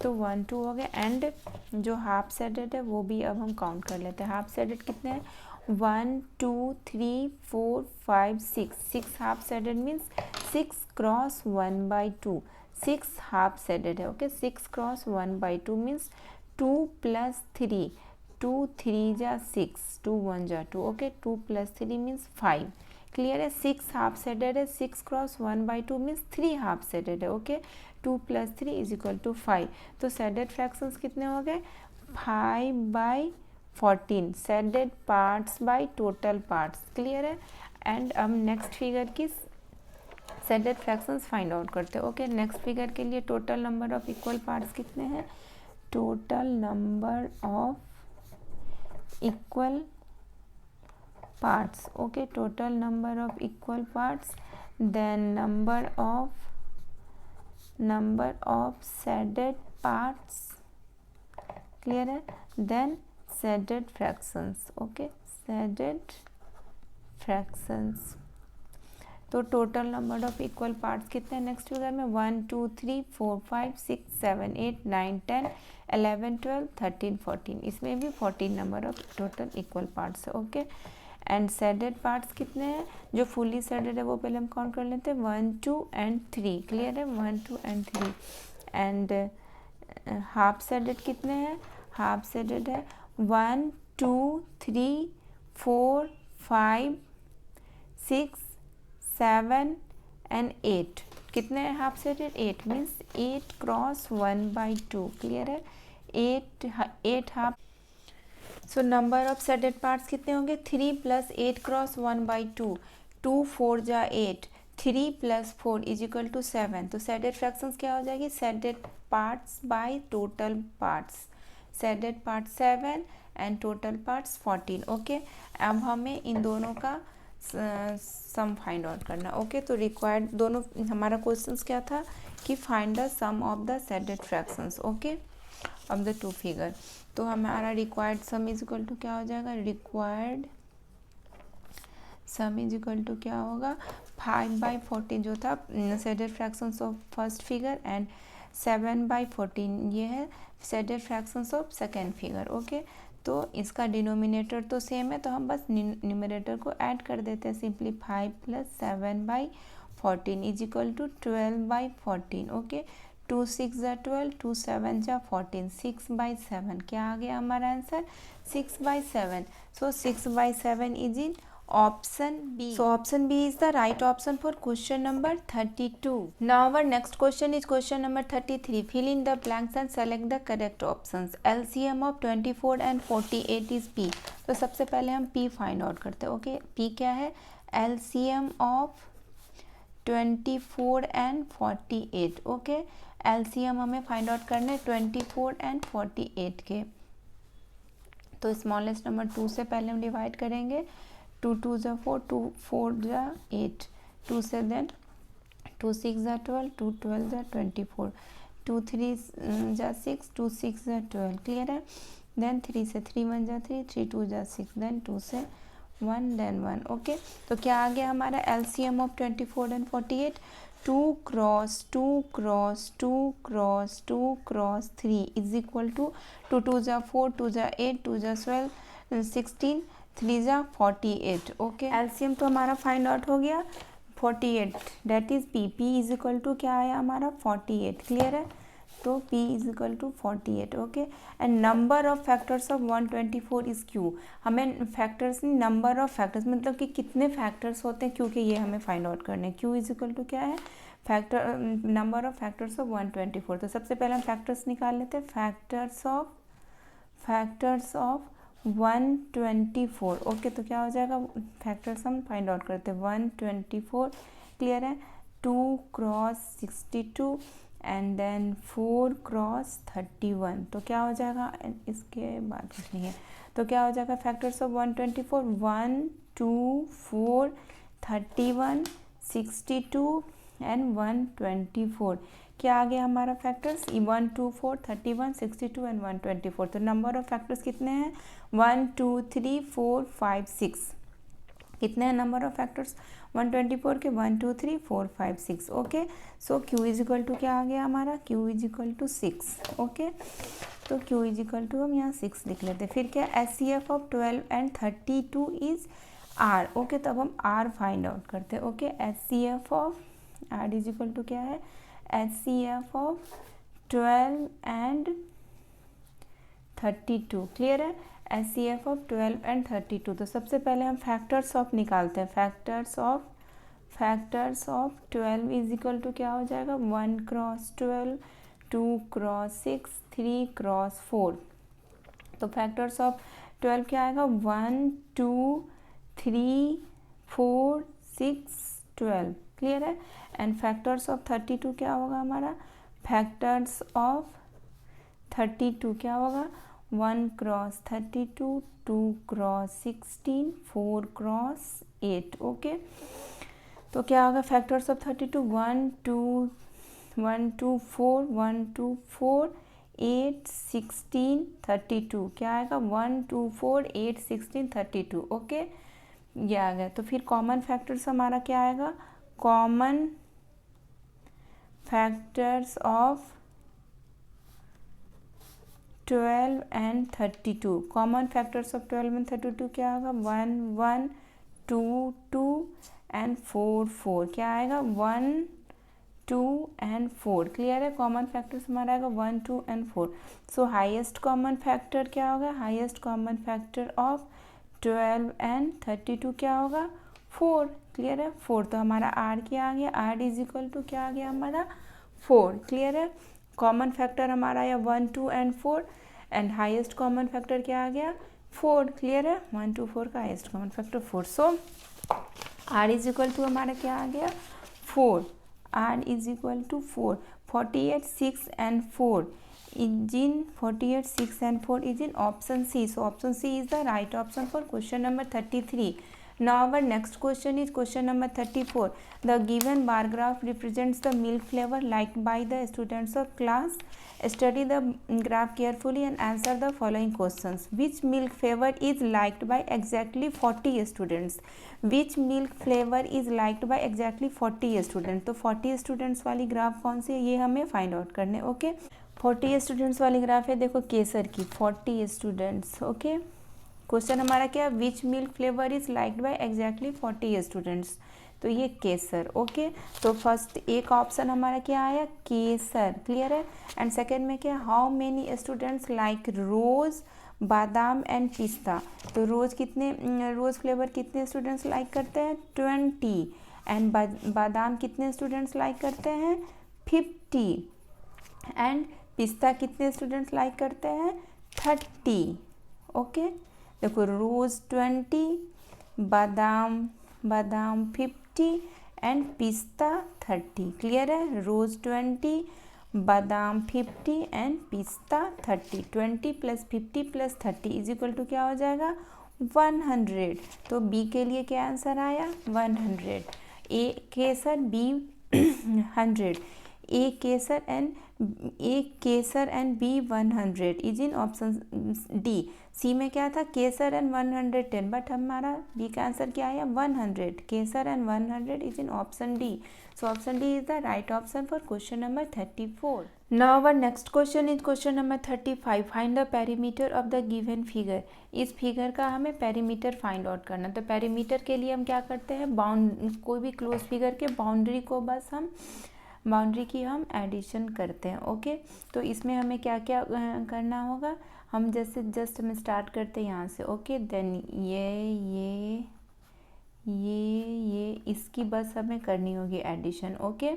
तो 1 2 हो गए. एंड जो हाफ शेडेड है वो भी अब हम काउंट कर लेते हैं. हाफ शेडेड कितने हैं 1 2 3 4 5 6 half shaded means 6 cross 1/2. 6 half shaded है. ओके, 6 क्रॉस 1/2 मीन्स 2 + 3, 2 3 जा 6, 2 1 जा 2. Okay, 2 + 3 means 5. क्लियर है, 6 हाफ शेडेड है, 6 क्रॉस 1/2 मीन्स 3 हाफ शेडेड है. Okay, 2 + 3 is equal to 5. तो शेडेड फ्रैक्शंस कितने हो गए 5/14. Shaded parts by total parts. Clear है. एंड अब नेक्स्ट फिगर की शेडेड फ्रैक्शंस फाइंड आउट करते हैं. ओके, नेक्स्ट फिगर के लिए total number of equal parts कितने हैं, total number of equal parts. Okay, total number of equal parts, then number of shaded parts. Clear है, then shaded fractions. Okay, shaded fractions. तो total number of equal parts कितने हैं नेक्स्ट फिगर में? 1 2 3 4 5 6 7 8 9 10 11 12 13 14। इसमें भी 14 number of total equal parts है। ओके, एंड सेडेड पार्ट्स कितने हैं? जो फुली सेडेड है वो पहले हम काउंट कर लेते हैं, 1 2 एंड 3। क्लियर है? 1 2 एंड 3। एंड हाफ सेडेड कितने हैं? हाफ सेडेड है 1 2 3 4 5 6 7 एंड 8। कितने हैं half shaded? 8 means 8 cross 1/2। Clear है? 8 half. So number of shaded parts कितने होंगे? 3 + 8 क्रॉस 1/2। 2 4 जा 8। 3 + 4 = 7। तो सेडेड फ्रैक्शंस क्या हो जाएगी? Shaded parts by total parts. Shaded part 7 and total parts 14। Okay, अब हमें इन दोनों का सम फाइंड आउट करना। ओके, तो रिक्वायर्ड दोनों हमारा क्वेश्चंस क्या था कि find the sum of the shaded fractions. Okay, of the two figure. तो हमारा required sum is equal to क्या हो जाएगा? Required sum is equal to क्या होगा? 5/14 जो था shaded fractions of first figure and 7/14 ये है shaded fractions of second figure. Okay, तो इसका डिनोमिनेटर तो सेम है, तो हम बस न्यूमरेटर को ऐड कर देते हैं सिंपली। 5 + 7/14 = 12/14। ओके, 2 6 जा 12, 2 7 जा 14, 6/7। क्या आ गया हमारा answer? 6/7। So 6/7 is in option B. So option B is the right option for question number 32. Now our next question is question number 33. Fill in the blanks and select the correct options. LCM of 24 and 48 is P. तो सबसे पहले हम P find out करते हैं। ओके, P क्या है? LCM of 24 and 48। Okay, LCM हमें फाइंड आउट करना है 24 and 48 के। तो स्मॉलेस्ट नंबर 2 से पहले हम डिवाइड करेंगे। 2 2 जा 4, 2 4 जा 8, 2 से देन 2 6 जा 12, 2 12 जा 24, 2 3 जा 6, 2 6 जा 12। क्लियर है? देन 3 से 3 1 जा 3, 3 2 जा 6, देन 2 से 1 देन 1। ओके, तो क्या आ गया हमारा LCM of 24 and 48? 2 cross 2 cross 2 cross 2 cross 3 is equal to 2 2 जा 4, 2 जा 8, 2 जा 12, 16, 3 जा 48। ओके, एलसीएम तो हमारा फाइंड आउट हो गया 48, that is P। P is equal to क्या आया हमारा? 48। क्लियर है? तो P is equal to 48। Okay, and number of factors of 124 is Q। हमें फैक्टर्स नंबर ऑफ फैक्टर्स मतलब कि कितने फैक्टर्स होते हैं क्योंकि ये हमें फाइंड आउट करने हैं। Q इज इक्वल टू क्या है? Factor number of factors of 124। तो सबसे पहले हम फैक्टर्स निकाल लेते हैं। Factors of 124। ओके, तो क्या हो जाएगा? फैक्टर्स हम फाइंड आउट करते हैं। 124 क्लियर है? 2 क्रॉस 62 एंड देन 4 क्रॉस 31। तो क्या हो जाएगा? इसके बाद कुछ नहीं है, तो क्या हो जाएगा? Factors of 124 1 2 4 31 62 and 124। क्या आ गया हमारा फैक्टर्स? 1 2 4 31 62 एंड 124। तो नंबर ऑफ फैक्टर्स कितने हैं? 1 2 3 4 5 6। कितने हैं नंबर ऑफ फैक्टर्स 124 के? 1 2 3 4 5 6। Okay, so Q is equal to क्या आ गया हमारा? Q is equal to 6। Okay, तो Q इज इक्वल टू हम यहाँ 6 लिख लेते हैं। फिर क्या? HCF of 12 and 32 is R। Okay, तब हम R फाइंड आउट करते हैं। Okay, HCF of R is equal to क्या है? HCF of 12 and 32। क्लियर है? HCF of 12 and 32। तो सबसे पहले हम फैक्टर्स ऑफ निकालते हैं। Factors of 12 is equal to क्या हो जाएगा? 1 क्रॉस 12, 2 क्रॉस 6, 3 क्रॉस 4। तो फैक्टर्स ऑफ 12 क्या आएगा? 1 2 3 4 6 12। क्लियर है? एंड फैक्टर्स ऑफ 32 क्या होगा हमारा? फैक्टर्स ऑफ 32 क्या होगा? 1 क्रॉस 32, 2 क्रॉस 16, 4 क्रॉस 8। ओके, तो क्या होगा फैक्टर्स ऑफ 32? 1 2 4 1 2 4 8 16 32। क्या आएगा? 1 2 4 8 16 32। ओके, ये आ गया। तो फिर कॉमन फैक्टर्स हमारा क्या आएगा, common factors of 12 and 32। Common factors of 12 and 32 क्या होगा, 1 1 2 2 एंड 4 4। क्या आएगा, 1 2 एंड 4। क्लियर है, कॉमन फैक्टर्स हमारा आएगा 1 2 and 4। So highest common factor क्या होगा, highest common factor of 12 and 32 क्या होगा, 4। क्लियर है, 4। तो हमारा आर क्या आ गया, आर इज इक्वल टू क्या आ गया हमारा, 4। क्लियर है, कॉमन फैक्टर हमारा आया 1 2 and 4 and highest common factor क्या आ गया, 4। क्लियर है, 1 2 4 का highest common factor 4। So R is equal to हमारा क्या आ गया, 4। R is equal to 4। 48 6 and 4 is in 48 6 and 4 is in option C. So option C is the right option for question number 33. Now our next question is question number 34. The given bar graph represents the milk flavor liked by the students of class. Study the graph carefully and answer the following questions. Which milk flavor is liked by exactly 40 students? Which milk flavor is liked by exactly 40 students? तो 40 students वाली ग्राफ कौन सी है, ये हमें फाइंड आउट करने। ओके, 40 स्टूडेंट्स वाली ग्राफ है, देखो केसर की 40 स्टूडेंट्स। ओके, क्वेश्चन हमारा क्या, which milk flavour is liked by exactly 40 students, तो ये केसर। ओके, तो फर्स्ट एक ऑप्शन हमारा क्या आया, केसर। क्लियर है, एंड सेकेंड में क्या, how many students like rose badam and pista. तो रोज फ्लेवर कितने स्टूडेंट्स लाइक करते हैं, 20। एंड बादाम कितने स्टूडेंट्स लाइक करते हैं, 50। एंड पिस्ता कितने स्टूडेंट्स लाइक करते हैं, 30। ओके, देखो रोज 20, बादाम 50 एंड पिस्ता 30। क्लियर है, रोज 20, बादाम 50 एंड पिस्ता 30। 20 + 50 + 30 इज इक्वल टू क्या हो जाएगा, 100। तो बी के लिए क्या आंसर आया, 100। ए केसर, बी 100। ए केसर and B 100 is in option D. C में क्या था, केसर एंड 110, बट हमारा बी का आंसर क्या आया, 100। केसर and 100 is in option D. So option D is the right option for question number 34। Now our next question is question number 35। Find the perimeter of the given figure. इस फिगर का हमें पेरीमीटर फाइंड आउट करना। तो पेरीमीटर के लिए हम क्या करते हैं, कोई भी क्लोज फिगर के बाउंड्री को बस बाउंड्री की हम एडिशन करते हैं। ओके, तो इसमें हमें क्या क्या करना होगा, हम जस्ट हम स्टार्ट करते हैं यहाँ से। ओके, देन ये इसकी बस हमें करनी होगी एडिशन। ओके,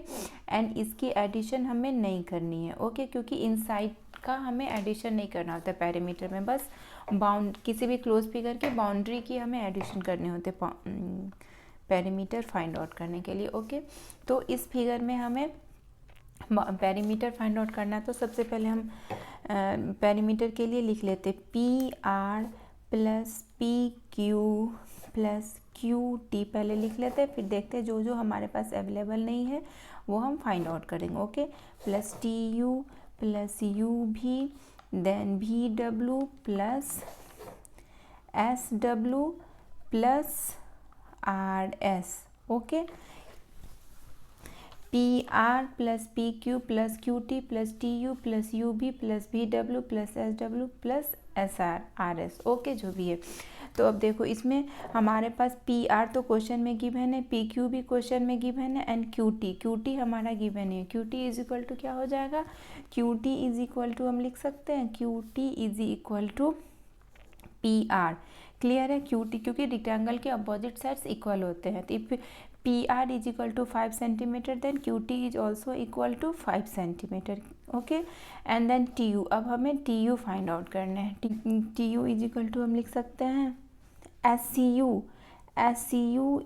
एंड इसकी एडिशन हमें नहीं करनी है। ओके, क्योंकि इनसाइड का हमें एडिशन नहीं करना होता पेरीमीटर में, बस किसी भी क्लोज फिगर के बाउंड्री की हमें एडिशन करने होते पेरीमीटर फाइंड आउट करने के लिए। ओके, तो इस फिगर में हमें पेरीमीटर फाइंड आउट करना है। तो सबसे पहले हम पेरीमीटर के लिए लिख लेते PR + PQ + QT पहले लिख लेते हैं, फिर देखते हैं जो हमारे पास अवेलेबल नहीं है वो हम फाइंड आउट करेंगे। Okay, +TU + UV then VW + SW + RS। Okay, PR + PQ + QT + TU + UV + VW + SW + RS। Okay, जो भी है। तो अब देखो इसमें हमारे पास PR तो क्वेश्चन में गिवन है, PQ भी क्वेश्चन में गिवन है, एंड QT हमारा गिवन है। QT इज इक्वल टू क्या हो जाएगा, QT इज इक्वल टू हम लिख सकते हैं, QT is equal to PR। Clear है, QT क्योंकि रेक्टेंगल के अपोजिट साइड्स इक्वल होते हैं। तो if PR is equal to 5 centimetre then QT is also equal to 5 centimetre. Okay, and then TU। अब हमें TU फाइंड आउट करना है। TU इज इक्वल टू हम लिख सकते हैं SCU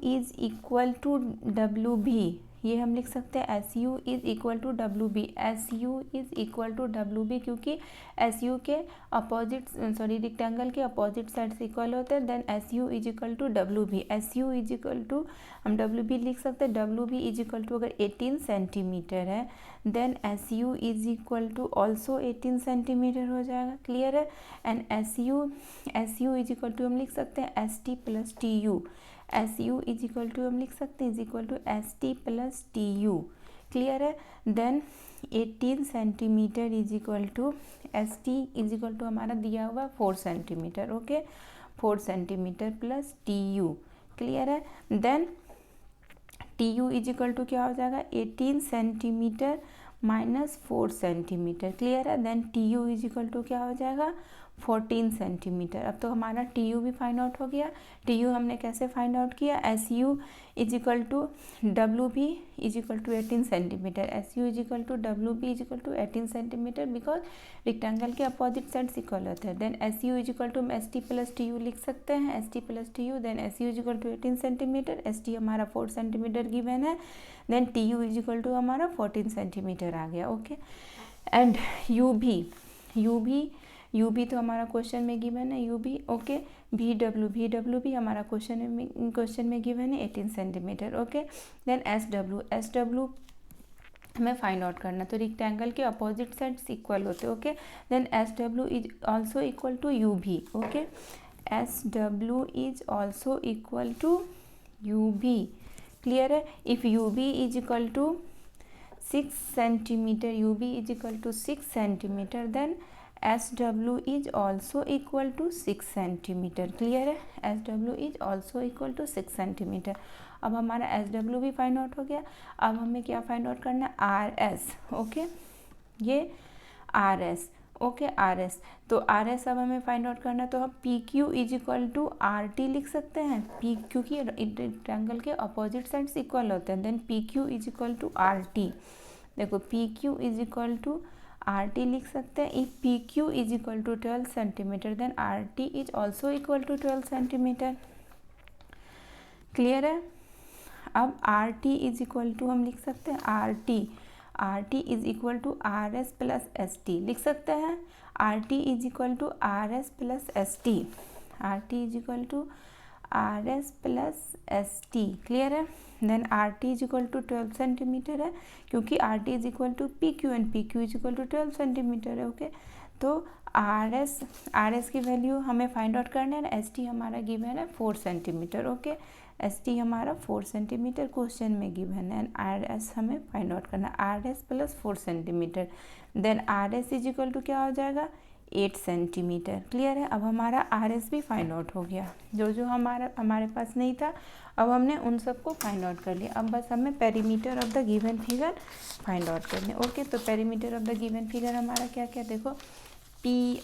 is equal to WB। ये हम लिख सकते हैं SU is equal to WB। SU is equal to WB क्योंकि SU के अपोजिट रेक्टेंगल के अपोजिट साइड से इक्वल होते हैं। Then SU is equal to WB। SU is equal to हम WB लिख सकते हैं, WB इज इक्वल टू अगर 18 सेंटीमीटर है then SU is equal to also 18 centimetre हो जाएगा। क्लियर है, and SU is equal to हम लिख सकते हैं ST + TU। S U is equal to हम लिख सकते हैं is equal to S T plus T U, clear है। Then 18 centimetre is equal to S T is equal to हमारा दिया हुआ 4 centimetre, okay 4 centimetre plus T U, clear है। Then T U is equal to क्या हो जाएगा 18 सेंटीमीटर माइनस 4 सेंटीमीटर, क्लियर है। Then T U is equal to क्या हो जाएगा 14 सेंटीमीटर। अब तो हमारा टी यू भी फाइंड आउट हो गया। टी यू हमने कैसे फाइंड आउट किया, S U is equal to W B is equal to 18 centimetre, S U is equal to W B is equal to 18 centimetre because rectangle के अपोजिट साइड्स इक्वल होते हैं। Then S U is equal to हम S T plus T U लिख सकते हैं, S T plus T U. Then S U is equal to 18 centimetre, S T हमारा 4 सेंटीमीटर गिवन है। Then T U is equal to हमारा 14 सेंटीमीटर आ गया, ओके। एंड यू भी तो हमारा क्वेश्चन में गिवन है यू भी, ओके। भी डब्ल्यू भी हमारा क्वेश्चन में गिवन है 18 centimetre, okay. Then S W हमें फाइंड आउट करना, तो रेक्टेंगल के अपोजिट साइड्स इक्वल होते, okay. Then S W is also equal to U V, okay. S W is also equal to U V, clear है। If U B is equal to 6 centimetre, U B is equal to 6 centimetre, then S W is also equal to 6 centimetre, clear है। S W is also equal to 6 centimetre. अब हमारा एस डब्ल्यू भी फाइंड आउट हो गया। अब हमें क्या फाइंड आउट करना है, आर एस, ओके। ये R S, okay R S, तो आर एस अब हमें फाइंड आउट करना, तो हम P Q is equal to R T लिख सकते हैं, पी क्योंकि रेक्टेंगल के अपोजिट साइड्स इक्वल होते हैं। Then P Q is equal to R T, देखो P Q is equal to R T लिख सकते हैं। If P Q is equal to 12 centimetre then R T is also equal to 12 centimetre, clear है। अब R T is equal to हम लिख सकते हैं R T is equal to R S plus S T लिख सकते हैं। R T is equal to R S plus S T, R T is equal to R S plus S T, clear है। Then R T is equal to 12 centimetre है क्योंकि R T is equal to P Q and P Q is equal to 12 centimetre है, ओके। तो आर एस की वैल्यू हमें फाइंड आउट करना है। एस टी हमारा गिवन है 4 सेंटीमीटर, ओके। एस टी हमारा 4 सेंटीमीटर क्वेश्चन में गिवन है एंड आर एस हमें फाइंड आउट करना है, R S plus 4 centimetre. Then R S is equal to क्या हो जाएगा 8 सेंटीमीटर, क्लियर है। अब हमारा आर एस भी फाइंड आउट हो गया, जो हमारे पास नहीं था अब हमने उन सबको फाइंड आउट कर लिया। अब बस हमें perimeter of the given figure find out करने, ओके। तो perimeter of the given figure हमारा क्या क्या, देखो पी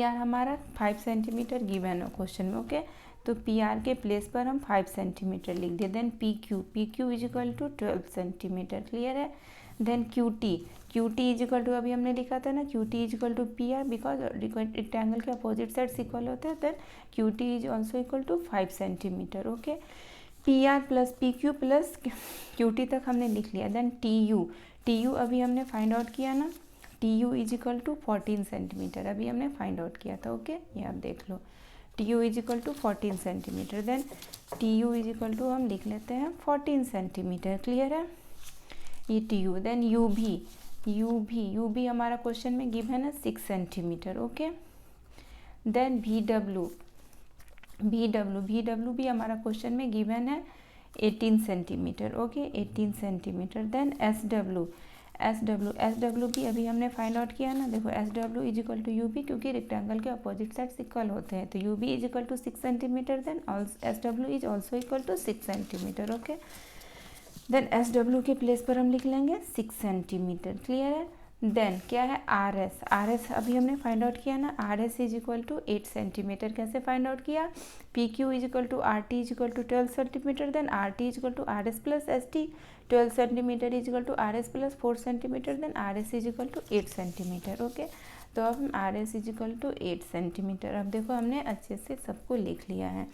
आर हमारा 5 सेंटीमीटर गिवन है क्वेश्चन में, ओके। तो पी आर के प्लेस पर हम 5 सेंटीमीटर लिख दिए। Then P Q is equal to 12 centimetre, clear है। Then Q T is equal to अभी हमने लिखा था ना Q T is equal to P R because rectangle के अपोजिट साइड्स इक्वल होते हैं। Then Q T is also equal to 5 centimetre, okay. P R plus P Q plus Q T तक हमने लिख लिया। देन टी यू अभी हमने फाइंड आउट किया ना, T U is equal to 14 centimetre अभी हमने फाइंड आउट किया था, ओके। ये आप देख लो T U is equal to 14 centimetre. Then T U is equal to हम लिख लेते हैं 14 सेंटीमीटर, क्लियर है ये टी यू। देन यू भी हमारा क्वेश्चन में गिवन है 6 सेंटीमीटर, ओके। देन भी डब्ल्यू भी हमारा क्वेश्चन में गिवन है 18 centimetre, okay 18 centimetre. Then S W भी अभी हमने फाइंड आउट किया ना, देखो S W is equal to U B क्योंकि रेक्टेंगल के अपोजिट साइड्स इक्वल होते हैं, तो U B is equal to 6 centimetre. Then S W is also equal to 6 centimetre, okay. Then S W के प्लेस पर हम लिख लेंगे 6 सेंटीमीटर, क्लियर है। देन क्या है आर एस अभी हमने फाइंड आउट किया ना, R S is equal to 8 centimetre. कैसे फाइंड आउट किया, P Q is equal to R T is equal to 12 centimetre. Then R T is equal to R S plus S T, 12 centimetre is equal to R S plus 4 centimetre. Then R S is equal to 8 centimetre, okay. तो अब हम R S is equal to 8 centimetre, अब देखो हमने अच्छे से सबको लिख लिया है।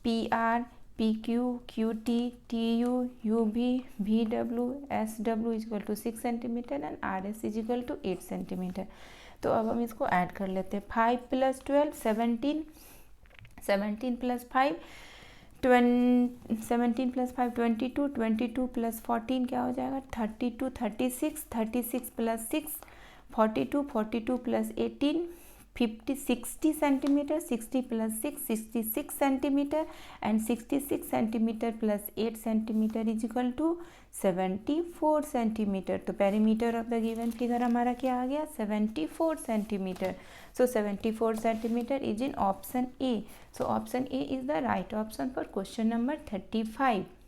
P R, P Q, Q T, T U, U V W, S W is equal to 6 centimetre and R S is equal to 8 centimetre. तो अब हम इसको ऐड कर लेते हैं, 5 प्लस 12 17, 17 प्लस 5 17 प्लस 5 22, 22 प्लस 14 क्या हो जाएगा 32, 36, 36 plus 6 42, 42 plus 18 60 centimeter, 60 plus 6, 66 centimeter, and 66 centimeter plus 8 centimeter is equal to 74 centimeter. तो perimeter of the given figure हमारा क्या आ गया? 74 centimeter. So 74 centimeter is in option A. So option A is the right option for question number 35.